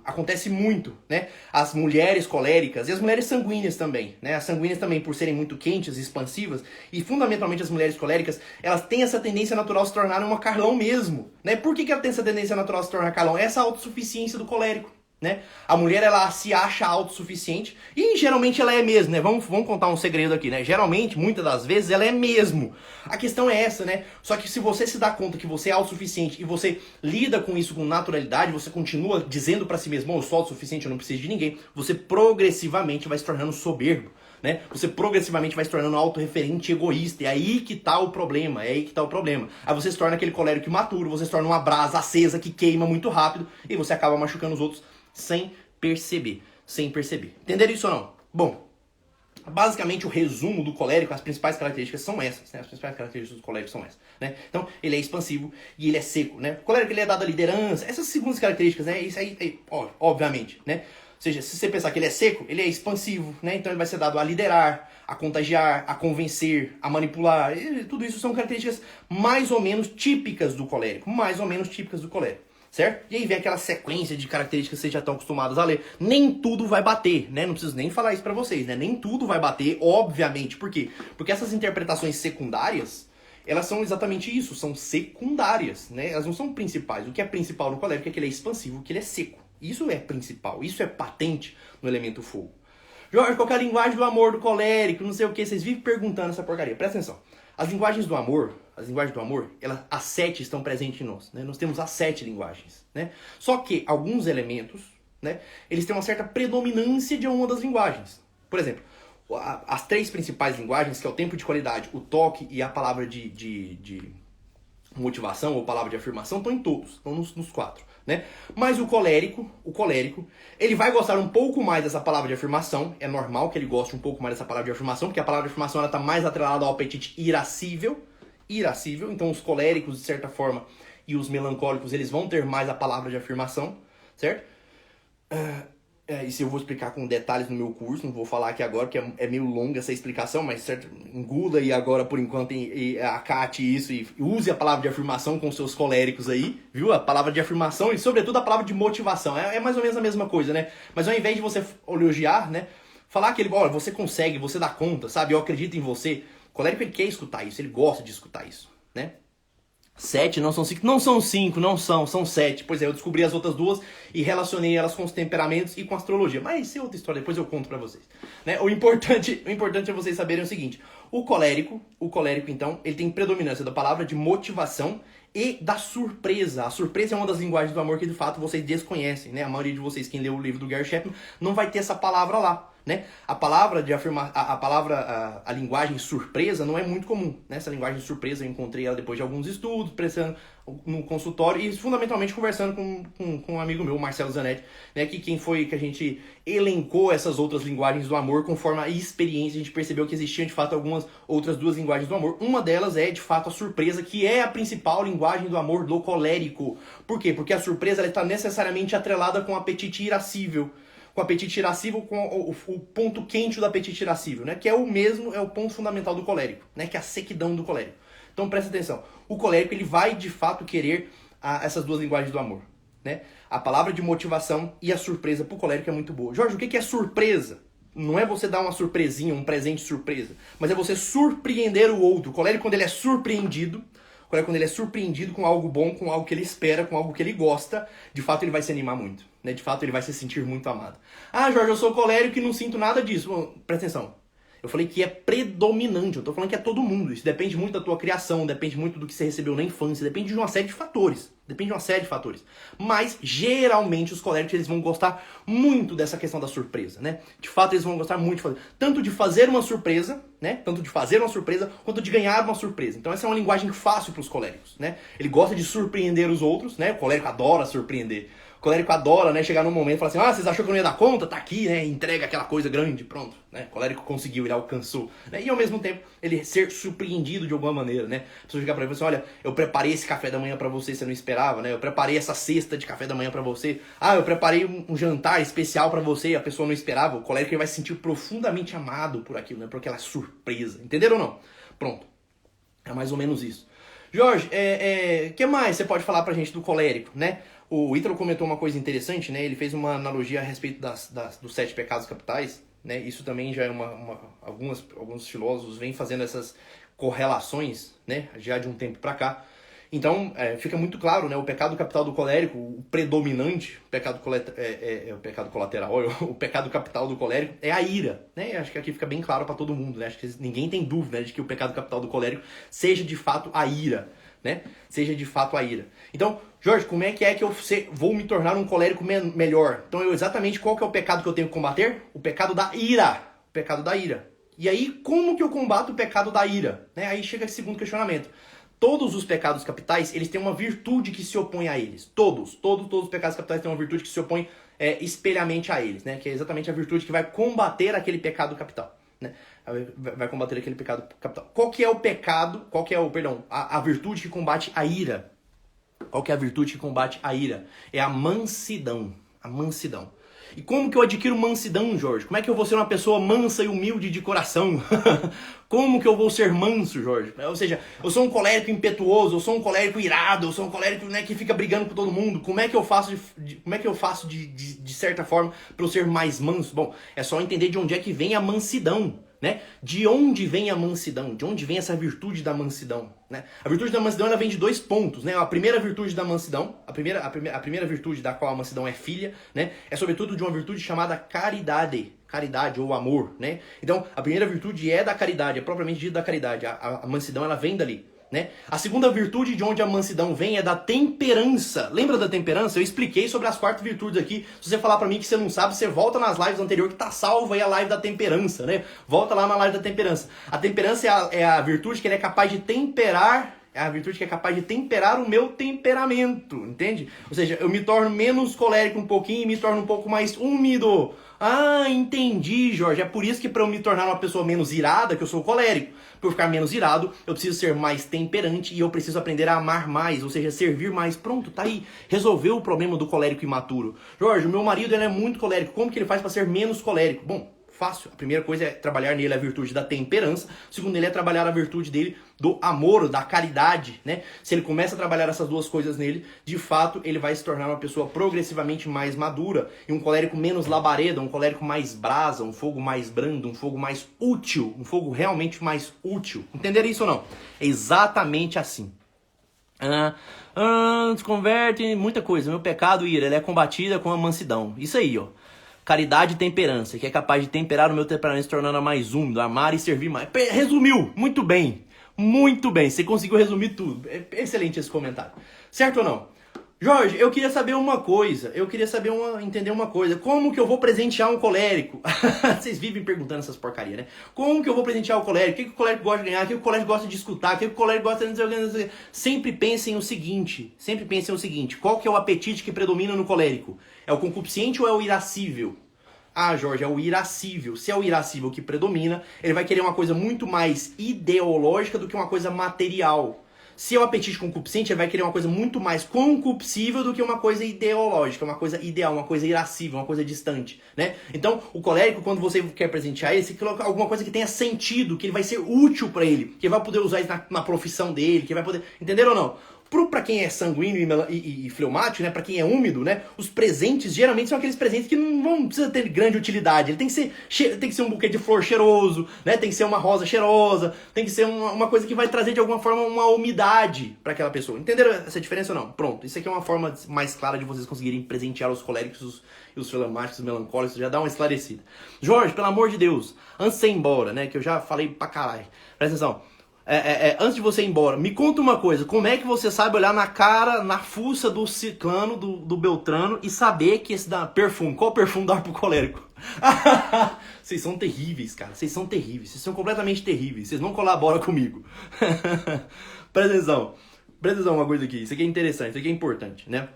né? As mulheres coléricas e as mulheres sanguíneas também, né? As sanguíneas também, por serem muito quentes, expansivas, e fundamentalmente as mulheres coléricas, elas têm essa tendência natural a se tornarem uma Carlão mesmo, né? Por que ela tem essa tendência natural a se tornar Carlão? Essa autossuficiência do colérico. Né? A mulher, ela se acha autossuficiente e geralmente ela é mesmo, né? Vamos contar um segredo aqui, né? Geralmente, muitas das vezes, ela é mesmo. A questão é essa, né? Só que se você se dá conta que você é autossuficiente e você lida com isso com naturalidade, você continua dizendo pra si mesmo, eu sou autossuficiente, eu não preciso de ninguém, você progressivamente vai se tornando soberbo, né? Você progressivamente vai se tornando autorreferente e egoísta. É aí que tá o problema, Aí você se torna aquele colérico imaturo, você se torna uma brasa acesa que queima muito rápido e você acaba machucando os outros sem perceber. Entenderam isso ou não? Bom, basicamente o resumo do colérico, as principais características são essas, né? As principais características do colérico são essas, né? Então, ele é expansivo e ele é seco, né? O colérico, ele é dado a liderança, essas segundas características, né? Isso aí, obviamente, né? Ou seja, se você pensar que ele é seco, ele é expansivo, né? Então ele vai ser dado a liderar, a contagiar, a convencer, a manipular. E tudo isso são características mais ou menos típicas do colérico. Certo? E aí vem aquela sequência de características que vocês já estão acostumados a ler. Nem tudo vai bater, né? Não preciso nem falar isso pra vocês, né? Nem tudo vai bater, obviamente. Por quê? Porque essas interpretações secundárias, elas são exatamente isso, são secundárias, né? Elas não são principais. O que é principal no colérico é que ele é expansivo, que ele é seco. Isso é principal, isso é patente no elemento fogo. Jorge, qual que é a linguagem do amor do colérico? Não sei o que, vocês vivem perguntando essa porcaria. Presta atenção. As linguagens do amor, as 7 estão presentes em nós, né? Nós temos as 7 linguagens, né? Só que alguns elementos, né, eles têm uma certa predominância de uma das linguagens. Por exemplo, as 3 principais linguagens, que é o tempo de qualidade, o toque e a palavra de motivação ou palavra de afirmação, estão em todos, estão nos 4, né? Mas o colérico, ele vai gostar um pouco mais dessa palavra de afirmação. É normal que ele goste um pouco mais dessa palavra de afirmação, porque a palavra de afirmação está mais atrelada ao apetite irascível. Então os coléricos, de certa forma, e os melancólicos, eles vão ter mais a palavra de afirmação, certo? Isso eu vou explicar com detalhes no meu curso, não vou falar aqui agora, porque é meio longa essa explicação, mas certo, engula aí agora por enquanto acate isso e use a palavra de afirmação com seus coléricos aí, viu? A palavra de afirmação e sobretudo a palavra de motivação, é mais ou menos a mesma coisa, né? Mas ao invés de você elogiar, né, falar que ele, olha, você consegue, você dá conta, sabe? Eu acredito em você. O colérico, ele quer escutar isso, ele gosta de escutar isso, né? 7, não são 5, são 7. Pois é, eu descobri as outras 2 e relacionei elas com os temperamentos e com a astrologia. Mas isso é outra história, depois eu conto pra vocês, né? O importante é vocês saberem o seguinte: o colérico, então, ele tem predominância da palavra de motivação e da surpresa. A surpresa é uma das linguagens do amor que, de fato, vocês desconhecem, né? A maioria de vocês, quem leu o livro do Gary Chapman, não vai ter essa palavra lá, né? A palavra de afirmar, a linguagem surpresa não é muito comum, né? Essa linguagem surpresa eu encontrei ela depois de alguns estudos, pensando no consultório e fundamentalmente conversando com um amigo meu, Marcelo Zanetti, né? Que a gente elencou essas outras linguagens do amor conforme a experiência. A gente percebeu que existiam de fato algumas outras 2 linguagens do amor. Uma delas é de fato a surpresa, que é a principal linguagem do amor do colérico. Por quê? Porque a surpresa ela está necessariamente atrelada com o apetite irascível. Com o apetite irascível, com o ponto quente do apetite irascível, né? Que é o ponto fundamental do colérico, né? Que é a sequidão do colérico. Então presta atenção, o colérico ele vai de fato querer essas 2 linguagens do amor, né? A palavra de motivação e a surpresa pro colérico é muito boa. Jorge, o que é surpresa? Não é você dar uma surpresinha, um presente surpresa, mas é você surpreender o outro. O colérico, quando ele é surpreendido com algo bom, com algo que ele espera, com algo que ele gosta, de fato ele vai se animar muito, né? De fato ele vai se sentir muito amado. Ah, Jorge, eu sou colérico e não sinto nada disso. Bom, presta atenção. Eu falei que é predominante, eu tô falando que é todo mundo. Isso depende muito da tua criação, depende muito do que você recebeu na infância, depende de uma série de fatores. Mas, geralmente, os coléricos eles vão gostar muito dessa questão da surpresa, né? De fato, eles vão gostar muito de fazer. Tanto de fazer uma surpresa, né? Quanto de ganhar uma surpresa. Então, essa é uma linguagem fácil para os coléricos, né? Ele gosta de surpreender os outros, né? O colérico adora surpreender. O colérico adora, né, chegar num momento e falar assim, ah, vocês achou que eu não ia dar conta? Tá aqui, né, entrega aquela coisa grande, pronto, né, o colérico conseguiu, ele alcançou, né, e ao mesmo tempo ele ser surpreendido de alguma maneira, né, a pessoa chegar pra ele e falar assim, olha, eu preparei esse café da manhã pra você não esperava, né, eu preparei essa cesta de café da manhã pra você, eu preparei um jantar especial pra você, a pessoa não esperava, o colérico ele vai se sentir profundamente amado por aquilo, né, por aquela surpresa, entenderam ou não? Pronto, é mais ou menos isso. Jorge, que mais você pode falar pra gente do colérico, né? O Ítalo comentou uma coisa interessante, né? Ele fez uma analogia a respeito dos 7 pecados capitais, né? Isso também já é alguns filósofos vêm fazendo essas correlações, né? Já de um tempo pra cá. Então, fica muito claro, né? O pecado capital do colérico, o predominante, o pecado colateral, o pecado capital do colérico é a ira, né? Acho que aqui fica bem claro para todo mundo, né? Acho que ninguém tem dúvida, né, de que o pecado capital do colérico seja de fato a ira, né? Seja de fato a ira. Então, Jorge, como é que eu vou me tornar um colérico melhor? Então, exatamente qual que é o pecado que eu tenho que combater? O pecado da ira. O pecado da ira. E aí, como que eu combato o pecado da ira? Né? Aí chega esse segundo questionamento. Todos os pecados capitais, eles têm uma virtude que se opõe a eles. Todos os pecados capitais têm uma virtude que se opõe espelhamente a eles, né? Que é exatamente a virtude que vai combater aquele pecado capital, né? Vai combater aquele pecado capital. Qual que é o pecado, a virtude que combate a ira? Qual que é a virtude que combate a ira? É a mansidão. A mansidão. E como que eu adquiro mansidão, Jorge? Como é que eu vou ser uma pessoa mansa e humilde de coração? Como que eu vou ser manso, Jorge? Ou seja, eu sou um colérico impetuoso, eu sou um colérico irado, eu sou um colérico, né, que fica brigando com todo mundo. Como é que eu faço de certa forma para eu ser mais manso? Bom, é só entender de onde é que vem a mansidão, né? De onde vem a mansidão? De onde vem essa virtude da mansidão, né? A virtude da mansidão ela vem de 2 pontos, né? A primeira virtude da mansidão, a primeira virtude da qual a mansidão é filha, né? É sobretudo de uma virtude chamada caridade ou amor, né? Então, a primeira virtude é da caridade, é propriamente dita da caridade. A mansidão ela vem dali, né? A segunda virtude de onde a mansidão vem é da temperança. Lembra da temperança? Eu expliquei sobre as 4 virtudes aqui. Se você falar pra mim que você não sabe, você volta nas lives anteriores que tá salvo aí a live da temperança, né? Volta lá na live da temperança. A temperança é a virtude que ele é capaz de temperar. É a virtude que é capaz de temperar o meu temperamento, entende? Ou seja, eu me torno menos colérico um pouquinho e me torno um pouco mais úmido. Ah, entendi, Jorge. É por isso que para eu me tornar uma pessoa menos irada, que eu sou colérico. Para eu ficar menos irado, eu preciso ser mais temperante e eu preciso aprender a amar mais, ou seja, servir mais. Pronto, tá aí. Resolveu o problema do colérico imaturo. Jorge, o meu marido ele é muito colérico. Como que ele faz para ser menos colérico? Bom, fácil. A primeira coisa é trabalhar nele a virtude da temperança. O segundo, ele é trabalhar a virtude dele do amor, da caridade, né? Se ele começa a trabalhar essas 2 coisas nele, de fato, ele vai se tornar uma pessoa progressivamente mais madura e um colérico menos labareda, um colérico mais brasa, um fogo mais brando, um fogo mais útil, um fogo realmente mais útil. Entenderam isso ou não? É exatamente assim. Desconverte muita coisa. Meu pecado, ira, ele é combatida com a mansidão. Isso aí, ó. Caridade e temperança, que é capaz de temperar o meu temperamento, se tornando mais úmido, amar e servir mais. Resumiu! Muito bem! Muito bem! Você conseguiu resumir tudo. É excelente esse comentário. Certo ou não? Jorge, eu queria saber uma coisa. Entender uma coisa. Como que eu vou presentear um colérico? Vocês vivem perguntando essas porcarias, né? Como que eu vou presentear o colérico? O que o colérico gosta de ganhar? O que o colérico gosta de escutar? O que o colérico gosta de... não sei o que. Sempre pensem o seguinte. Qual que é o apetite que predomina no colérico? É o concupiscente ou é o irascível? Ah, Jorge, é o irascível. Se é o irascível que predomina, ele vai querer uma coisa muito mais ideológica do que uma coisa material. Se é o apetite concupiscente, ele vai querer uma coisa muito mais concupiscível do que uma coisa ideológica, uma coisa ideal, uma coisa irascível, uma coisa distante, né? Então, o colérico, quando você quer presentear ele, você coloca alguma coisa que tenha sentido, que ele vai ser útil para ele, que ele vai poder usar isso na profissão dele, que ele vai poder... Entenderam ou não? Para quem é sanguíneo e fleumático, né, para quem é úmido, né, os presentes geralmente são aqueles presentes que não precisa ter grande utilidade. Ele tem que ser um buquê de flor cheiroso, né, tem que ser uma rosa cheirosa, tem que ser uma coisa que vai trazer de alguma forma uma umidade para aquela pessoa. Entenderam essa diferença ou não? Pronto, isso aqui é uma forma mais clara de vocês conseguirem presentear os coléricos e os fleumáticos, os melancólicos, já dá uma esclarecida. Jorge, pelo amor de Deus, antes de você ir embora, né, que eu já falei pra caralho, presta atenção. Antes de você ir embora, me conta uma coisa. Como é que você sabe olhar na cara, na fuça do ciclano, do beltrano e saber que esse dá perfume? Qual perfume dá pro colérico? Vocês são terríveis, cara. Vocês são terríveis. Vocês são completamente terríveis. Vocês não colaboram comigo. Presta atenção uma coisa aqui. Isso aqui é interessante, isso aqui é importante, né?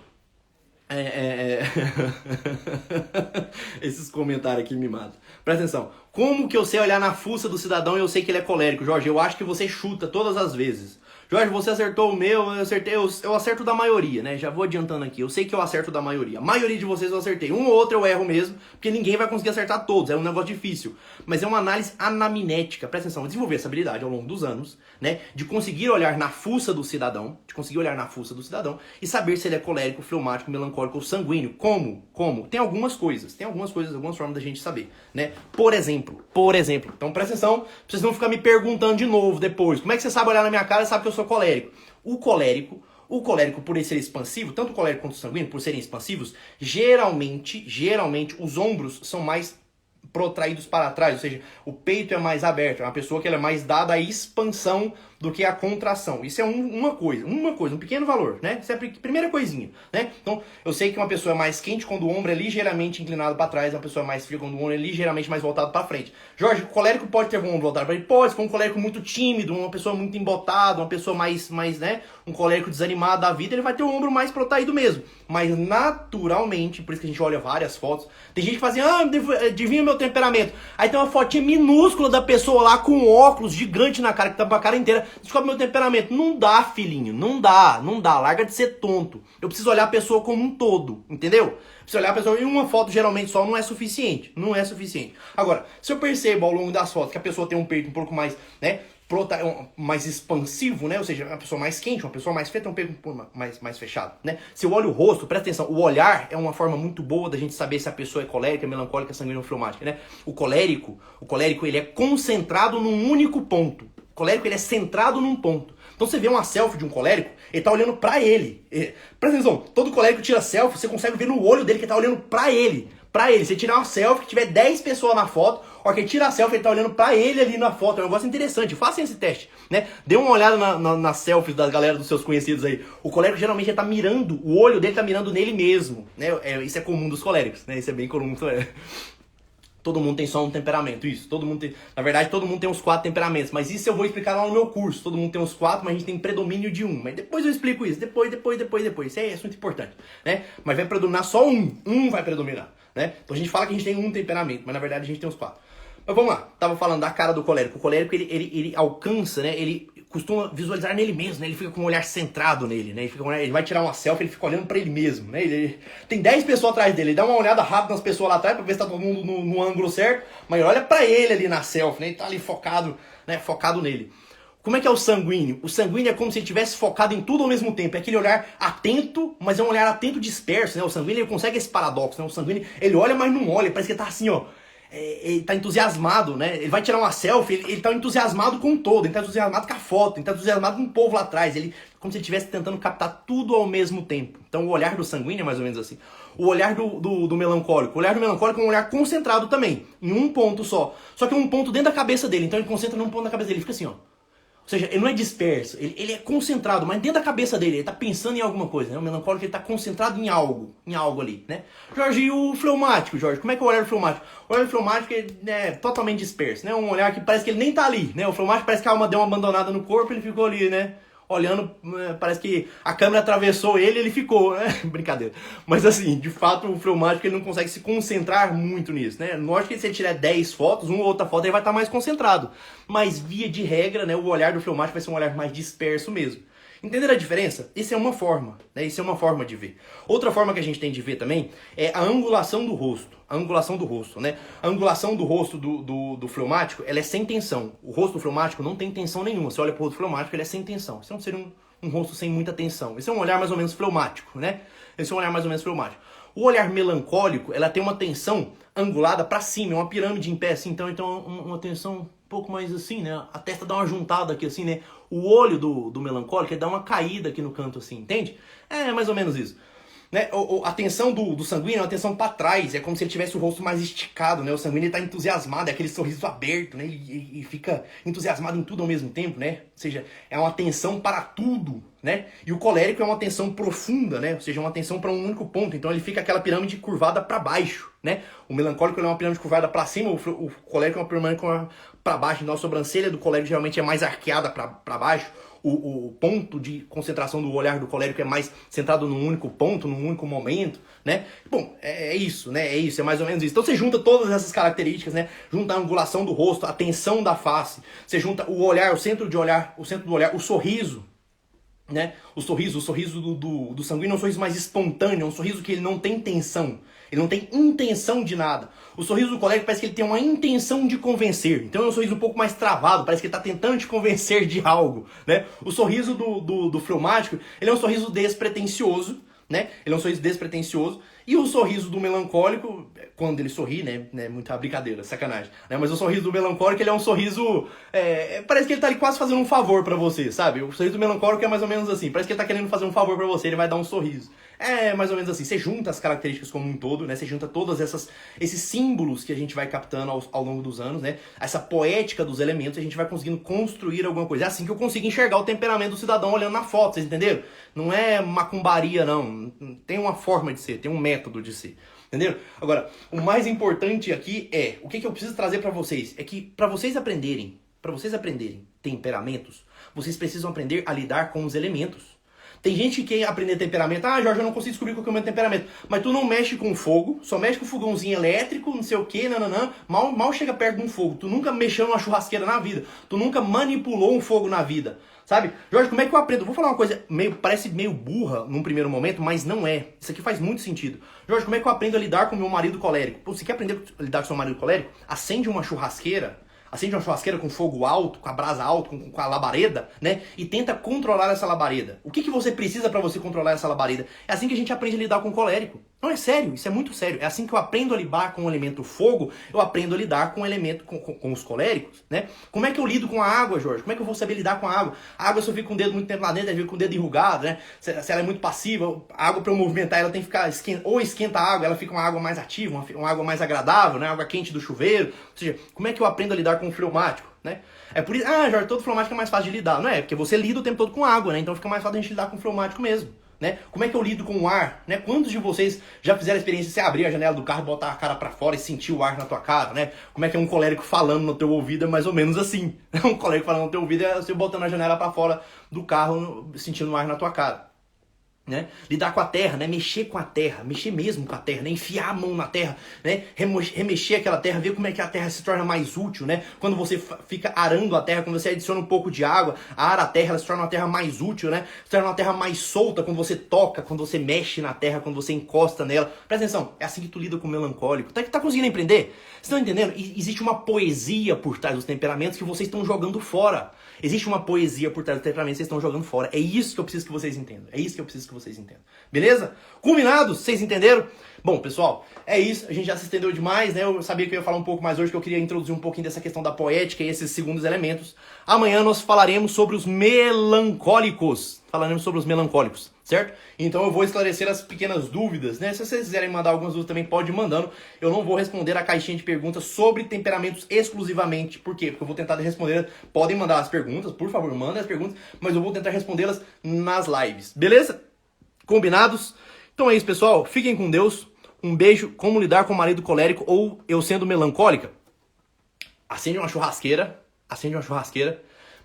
É, é, é. Esses comentários aqui me matam. Presta atenção. Como que eu sei olhar na fuça do cidadão e eu sei que ele é colérico? Jorge, eu acho que você chuta todas as vezes. Jorge, você acertou o meu, eu acertei, eu acerto da maioria, né? Já vou adiantando aqui. Eu sei que eu acerto da maioria. A maioria de vocês eu acertei. Um ou outro eu erro mesmo, porque ninguém vai conseguir acertar todos. É um negócio difícil. Mas é uma análise anamnética. Presta atenção, eu desenvolvi essa habilidade ao longo dos anos, né? De conseguir olhar na fuça do cidadão, e saber se ele é colérico, fleumático, melancólico ou sanguíneo. Como? Tem algumas coisas, algumas formas da gente saber, né? Por exemplo. Então presta atenção, pra vocês não ficar me perguntando de novo depois. Como é que você sabe olhar na minha cara e sabe que eu sou colérico? O colérico, por ele ser expansivo, tanto o colérico quanto o sanguíneo, por serem expansivos, geralmente, os ombros são mais protraídos para trás, ou seja, o peito é mais aberto, é uma pessoa que ela é mais dada à expansão do que à contração. Isso é uma coisa, um pequeno valor, né? Isso é a primeira coisinha, né? Então, eu sei que uma pessoa é mais quente quando o ombro é ligeiramente inclinado para trás, uma pessoa é mais fria quando o ombro é ligeiramente mais voltado para frente. Jorge, o colérico pode ter o ombro voltado para ele? Pode, se for um colérico muito tímido, uma pessoa muito embotada, uma pessoa mais, né? Um colérico desanimado da vida, ele vai ter o ombro mais protraído mesmo. Mas naturalmente, por isso que a gente olha várias fotos, tem gente que fala assim, adivinha o meu temperamento. Aí tem uma fotinha minúscula da pessoa lá com óculos gigante na cara, que tampa a cara inteira, descobre meu temperamento. Não dá, filhinho, não dá, larga de ser tonto. Eu preciso olhar a pessoa como um todo, entendeu? Se olhar a pessoa em uma foto geralmente só não é suficiente, Agora, se eu percebo ao longo das fotos que a pessoa tem um peito um pouco mais, né, mais expansivo, né? Ou seja, uma pessoa mais quente, uma pessoa mais fria, tem um peito mais fechado, né? Se eu olho o rosto, presta atenção, o olhar é uma forma muito boa da gente saber se a pessoa é colérica, melancólica, sanguínea ou fleumática, né? O colérico, ele é concentrado num único ponto. O colérico, ele é centrado num ponto. Então você vê uma selfie de um colérico, ele tá olhando pra ele. Presta atenção, todo colérico tira selfie, você consegue ver no olho dele que ele tá olhando pra ele. Você tirar uma selfie, que tiver 10 pessoas na foto, ó, que tira a selfie, ele tá olhando pra ele ali na foto. É um negócio interessante, façam esse teste, né? Dê uma olhada nas selfies da galera dos seus conhecidos aí. O colérico geralmente ele tá mirando, o olho dele tá mirando nele mesmo, né? Isso é comum dos coléricos, né? Isso é bem comum dos coléricos. Todo mundo tem só um temperamento, isso. Na verdade, todo mundo tem uns 4 temperamentos. Mas isso eu vou explicar lá no meu curso. Todo mundo tem uns 4, mas a gente tem predomínio de um. Mas depois eu explico isso. Depois. Isso é assunto importante, né? Mas vai predominar só um. Um vai predominar, né? Então a gente fala que a gente tem um temperamento, mas na verdade a gente tem uns 4. Mas vamos lá. Tava falando da cara do colérico. O colérico, ele alcança, né? Ele costuma visualizar nele mesmo, né? Ele fica com um olhar centrado nele, né? Ele vai tirar uma selfie, ele fica olhando pra ele mesmo, né? Ele tem 10 pessoas atrás dele, ele dá uma olhada rápida nas pessoas lá atrás pra ver se tá todo mundo no ângulo certo, mas olha pra ele ali na selfie, né? Ele tá ali focado, né? Focado nele. Como é que é o sanguíneo? O sanguíneo é como se ele tivesse focado em tudo ao mesmo tempo. É aquele olhar atento, mas é um olhar atento disperso, né? O sanguíneo, ele consegue esse paradoxo, né? O sanguíneo, ele olha, mas não olha, parece que ele tá assim, ó. Ele tá entusiasmado, né? Ele vai tirar uma selfie, ele tá entusiasmado com o todo, ele tá entusiasmado com a foto, ele tá entusiasmado com o povo lá atrás, como se ele estivesse tentando captar tudo ao mesmo tempo. Então o olhar do sanguíneo é mais ou menos assim. O olhar do melancólico. O olhar do melancólico é um olhar concentrado também, em um ponto só. Só que um ponto dentro da cabeça dele, então ele concentra num ponto da cabeça dele, ele fica assim, ó. Ou seja, ele não é disperso, ele é concentrado, mas dentro da cabeça dele, ele tá pensando em alguma coisa, né? O melancólico, ele tá concentrado em algo ali, né? Jorge, e o fleumático, Jorge? Como é que é o olhar do fleumático? O olhar do fleumático é totalmente disperso, né? Um olhar que parece que ele nem tá ali, né? O fleumático parece que a alma deu uma abandonada no corpo, ele ficou ali, né? Olhando, parece que a câmera atravessou ele ficou, né? Brincadeira. Mas assim, de fato, o fleumático ele não consegue se concentrar muito nisso, né? Lógico que se ele tiver 10 fotos, uma ou outra foto, ele vai estar mais concentrado. Mas via de regra, né, o olhar do fleumático vai ser um olhar mais disperso mesmo. Entenderam a diferença? Isso é uma forma, né? Isso é uma forma de ver. Outra forma que a gente tem de ver também é a angulação do rosto. A angulação do rosto, né? A angulação do rosto do fleumático, ela é sem tensão. O rosto do fleumático não tem tensão nenhuma. Você olha pro rosto fleumático, ele é sem tensão. Isso não seria um rosto sem muita tensão. Esse é um olhar mais ou menos fleumático, né? Esse é um olhar mais ou menos fleumático. O olhar melancólico, ela tem uma tensão angulada para cima, é uma pirâmide em pé, assim, então uma tensão um pouco mais assim, né? A testa dá uma juntada aqui, assim, né? O olho do melancólico, ele dá uma caída aqui no canto, assim, entende? É mais ou menos isso. Né? A tensão do sanguíneo é uma tensão para trás, é como se ele tivesse o rosto mais esticado, né? O sanguíneo está entusiasmado, é aquele sorriso aberto, né? E fica entusiasmado em tudo ao mesmo tempo, né? Ou seja, é uma tensão para tudo, né? E o colérico é uma tensão profunda, né? Ou seja, uma tensão para um único ponto, então ele fica aquela pirâmide curvada para baixo, né? O melancólico ele é uma pirâmide curvada para cima, o colérico é uma pirâmide curvada para baixo. Então a sobrancelha do colérico geralmente é mais arqueada para baixo. O ponto de concentração do olhar do colérico é mais centrado num único ponto, num único momento, né? Bom, é isso, né? É isso, é mais ou menos isso. Então você junta todas essas características, né? Junta a angulação do rosto, a tensão da face, você junta o olhar, o centro do olhar, o sorriso, né? O sorriso do sanguíneo é um sorriso mais espontâneo, é um sorriso que ele não tem tensão, ele não tem intenção de nada. O sorriso do colérico parece que ele tem uma intenção de convencer, então é um sorriso um pouco mais travado, parece que ele está tentando te convencer de algo, né? O sorriso do fleumático, ele é um sorriso despretensioso, né? Ele é um sorriso despretensioso. E o sorriso do melancólico, quando ele sorri, né? Muita brincadeira, sacanagem. Né? Mas o sorriso do melancólico, ele é um sorriso... parece que ele tá ali quase fazendo um favor pra você, sabe? O sorriso do melancólico é mais ou menos assim. Parece que ele tá querendo fazer um favor pra você, ele vai dar um sorriso. É mais ou menos assim. Você junta as características como um todo, né? Você junta todos esses símbolos que a gente vai captando ao longo dos anos, né? Essa poética dos elementos, a gente vai conseguindo construir alguma coisa. É assim que eu consigo enxergar o temperamento do cidadão olhando na foto, vocês entenderam? Não é macumbaria, não. Tem uma forma de ser, tem um método de ser. Entenderam? Agora, o mais importante aqui é, o que eu preciso trazer pra vocês? É que pra vocês aprenderem temperamentos, vocês precisam aprender a lidar com os elementos. Tem gente que quer aprender temperamento. Ah, Jorge, eu não consigo descobrir qual que é o meu temperamento. Mas tu não mexe com fogo, só mexe com fogãozinho elétrico, não sei o que, nananã. Mal chega perto de um fogo. Tu nunca mexeu numa churrasqueira na vida. Tu nunca manipulou um fogo na vida. Sabe? Jorge, como é que eu aprendo? Vou falar uma coisa, parece meio burra num primeiro momento, mas não é. Isso aqui faz muito sentido. Jorge, como é que eu aprendo a lidar com o meu marido colérico? Pô, você quer aprender a lidar com o seu marido colérico? Acende uma churrasqueira com fogo alto, com a brasa alta, com a labareda, né? E tenta controlar essa labareda. O que você precisa para você controlar essa labareda? É assim que a gente aprende a lidar com o colérico. Não, é sério, isso é muito sério. É assim que eu aprendo a lidar com o elemento fogo, eu aprendo a lidar com o elemento, com os coléricos, né? Como é que eu lido com a água, Jorge? Como é que eu vou saber lidar com a água? A água, se eu fico com o dedo muito tempo lá dentro, eu fico com o dedo enrugado, né? Se ela é muito passiva, a água para eu movimentar, ela tem que ficar, ou esquenta a água, ela fica uma água mais ativa, uma água mais agradável, né? Água quente do chuveiro. Ou seja, como é que eu aprendo a lidar com o fleumático, né? É por isso, Jorge, todo fleumático é mais fácil de lidar. Não é, porque você lida o tempo todo com água, né? Então fica mais fácil a gente lidar com o fleumático mesmo. Né? Como é que eu lido com o ar? Né? Quantos de vocês já fizeram a experiência de você abrir a janela do carro, botar a cara pra fora e sentir o ar na tua cara? Né? Como é que é um colérico falando no teu ouvido? É mais ou menos assim. Um colérico falando no teu ouvido é você botando a janela pra fora do carro, sentindo o ar na tua cara. Né? Lidar com a terra, né? Mexer com a terra, mexer mesmo com a terra, né? Enfiar a mão na terra, né? Remexer aquela terra, ver como é que a terra se torna mais útil, né? Quando você fica arando a terra, quando você adiciona um pouco de água, ara a terra, ela se torna uma terra mais útil, né? Se torna uma terra mais solta quando você toca, quando você mexe na terra, quando você encosta nela. Presta atenção, é assim que tu lida com o melancólico. Tá conseguindo empreender? Vocês estão entendendo? Existe uma poesia por trás dos temperamentos que vocês estão jogando fora. Existe uma poesia por trás dos temperamentos que vocês estão jogando fora. É isso que eu preciso que vocês entendam. É isso que eu preciso que vocês entendam. Beleza? Combinados? Vocês entenderam? Bom, pessoal, é isso. A gente já se estendeu demais, né? Eu sabia que eu ia falar um pouco mais hoje, que eu queria introduzir um pouquinho dessa questão da poética e esses segundos elementos. Amanhã nós falaremos sobre os melancólicos. Falaremos sobre os melancólicos, certo? Então eu vou esclarecer as pequenas dúvidas, né? Se vocês quiserem mandar algumas dúvidas também, pode ir mandando. Eu não vou responder a caixinha de perguntas sobre temperamentos exclusivamente. Por quê? Porque eu vou tentar responder. Podem mandar as perguntas, por favor, mandem as perguntas, mas eu vou tentar respondê-las nas lives. Beleza? Combinados? Então é isso, pessoal. Fiquem com Deus. Um beijo. Como lidar com o marido colérico ou eu sendo melancólica? Acende uma churrasqueira.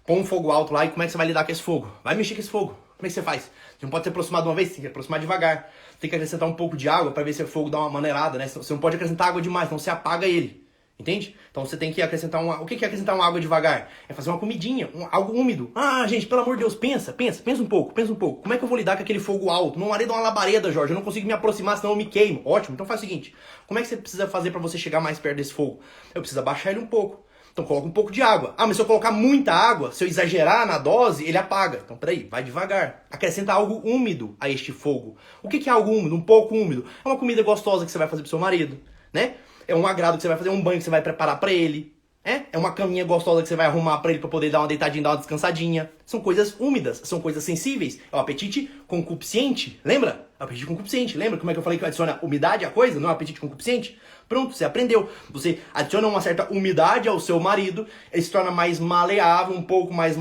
Põe um fogo alto lá e como é que você vai lidar com esse fogo? Vai mexer com esse fogo. Como é que você faz? Você não pode se aproximar de uma vez, tem que aproximar devagar. Tem que acrescentar um pouco de água para ver se o fogo dá uma maneirada, né? Você não pode acrescentar água demais, senão você apaga ele. Entende? Então você tem que acrescentar uma... O que é acrescentar uma água devagar? É fazer uma comidinha, algo úmido. Gente, pelo amor de Deus, pensa um pouco. Como é que eu vou lidar com aquele fogo alto? Meu marido é uma labareda, Jorge, eu não consigo me aproximar, senão eu me queimo. Ótimo, então faz o seguinte. Como é que você precisa fazer para você chegar mais perto desse fogo? Eu preciso abaixar ele um pouco. Então coloca um pouco de água. Mas se eu colocar muita água, se eu exagerar na dose, ele apaga. Então peraí, vai devagar. Acrescenta algo úmido a este fogo. O que é algo úmido? Um pouco úmido. É uma comida gostosa que você vai fazer pro seu marido, né? É um agrado que você vai fazer, um banho que você vai preparar pra ele. É uma caminha gostosa que você vai arrumar pra ele pra poder dar uma deitadinha, dar uma descansadinha. São coisas úmidas, são coisas sensíveis. É o apetite concupiscente, lembra? É o apetite concupiscente, lembra como é que eu falei que adiciona umidade à coisa? Não é o apetite concupiscente? Pronto, você aprendeu. Você adiciona uma certa umidade ao seu marido, ele se torna mais maleável, um pouco mais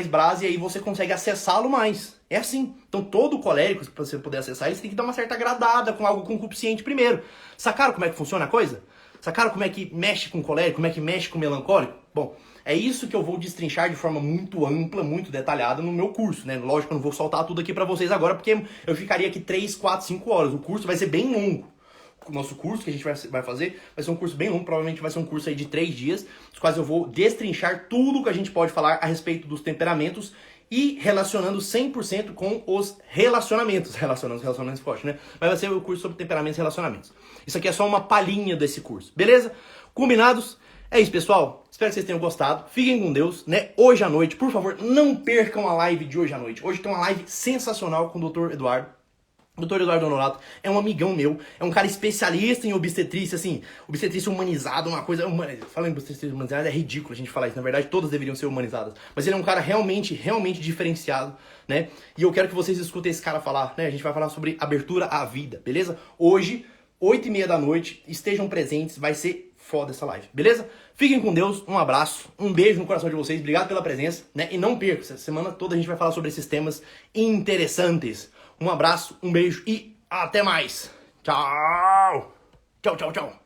brasa, e aí você consegue acessá-lo mais. É assim. Então todo colérico, para você poder acessar, ele tem que dar uma certa agradada com algo concupiscente primeiro. Sacaram como é que funciona a coisa? Sacaram como é que mexe com colérico, como é que mexe com melancólico? Bom, é isso que eu vou destrinchar de forma muito ampla, muito detalhada no meu curso, né? Lógico que eu não vou soltar tudo aqui pra vocês agora, porque eu ficaria aqui 3, 4, 5 horas. O curso vai ser bem longo. O nosso curso que a gente vai fazer vai ser um curso bem longo, provavelmente vai ser um curso aí de 3 dias, nos quais eu vou destrinchar tudo que a gente pode falar a respeito dos temperamentos e relacionando 100% com os relacionamentos. Relacionando os relacionamentos fortes, né? Mas vai ser o curso sobre temperamentos e relacionamentos. Isso aqui é só uma palhinha desse curso, beleza? Combinados? É isso, pessoal. Espero que vocês tenham gostado. Fiquem com Deus, né? Hoje à noite, por favor, não percam a live de hoje à noite. Hoje tem uma live sensacional com o Dr. Eduardo. O Dr. Eduardo Honorato é um amigão meu, é um cara especialista em obstetrícia, assim, obstetrícia humanizada, uma coisa... Falando em obstetrícia humanizada, é ridículo a gente falar isso, na verdade todas deveriam ser humanizadas. Mas ele é um cara realmente diferenciado, né? E eu quero que vocês escutem esse cara falar, né? A gente vai falar sobre abertura à vida, beleza? Hoje, 8h30 da noite, estejam presentes, vai ser foda essa live, beleza? Fiquem com Deus, um abraço, um beijo no coração de vocês, obrigado pela presença, né? E não percam, essa semana toda a gente vai falar sobre esses temas interessantes. Um abraço, um beijo e até mais. Tchau! Tchau, tchau, tchau.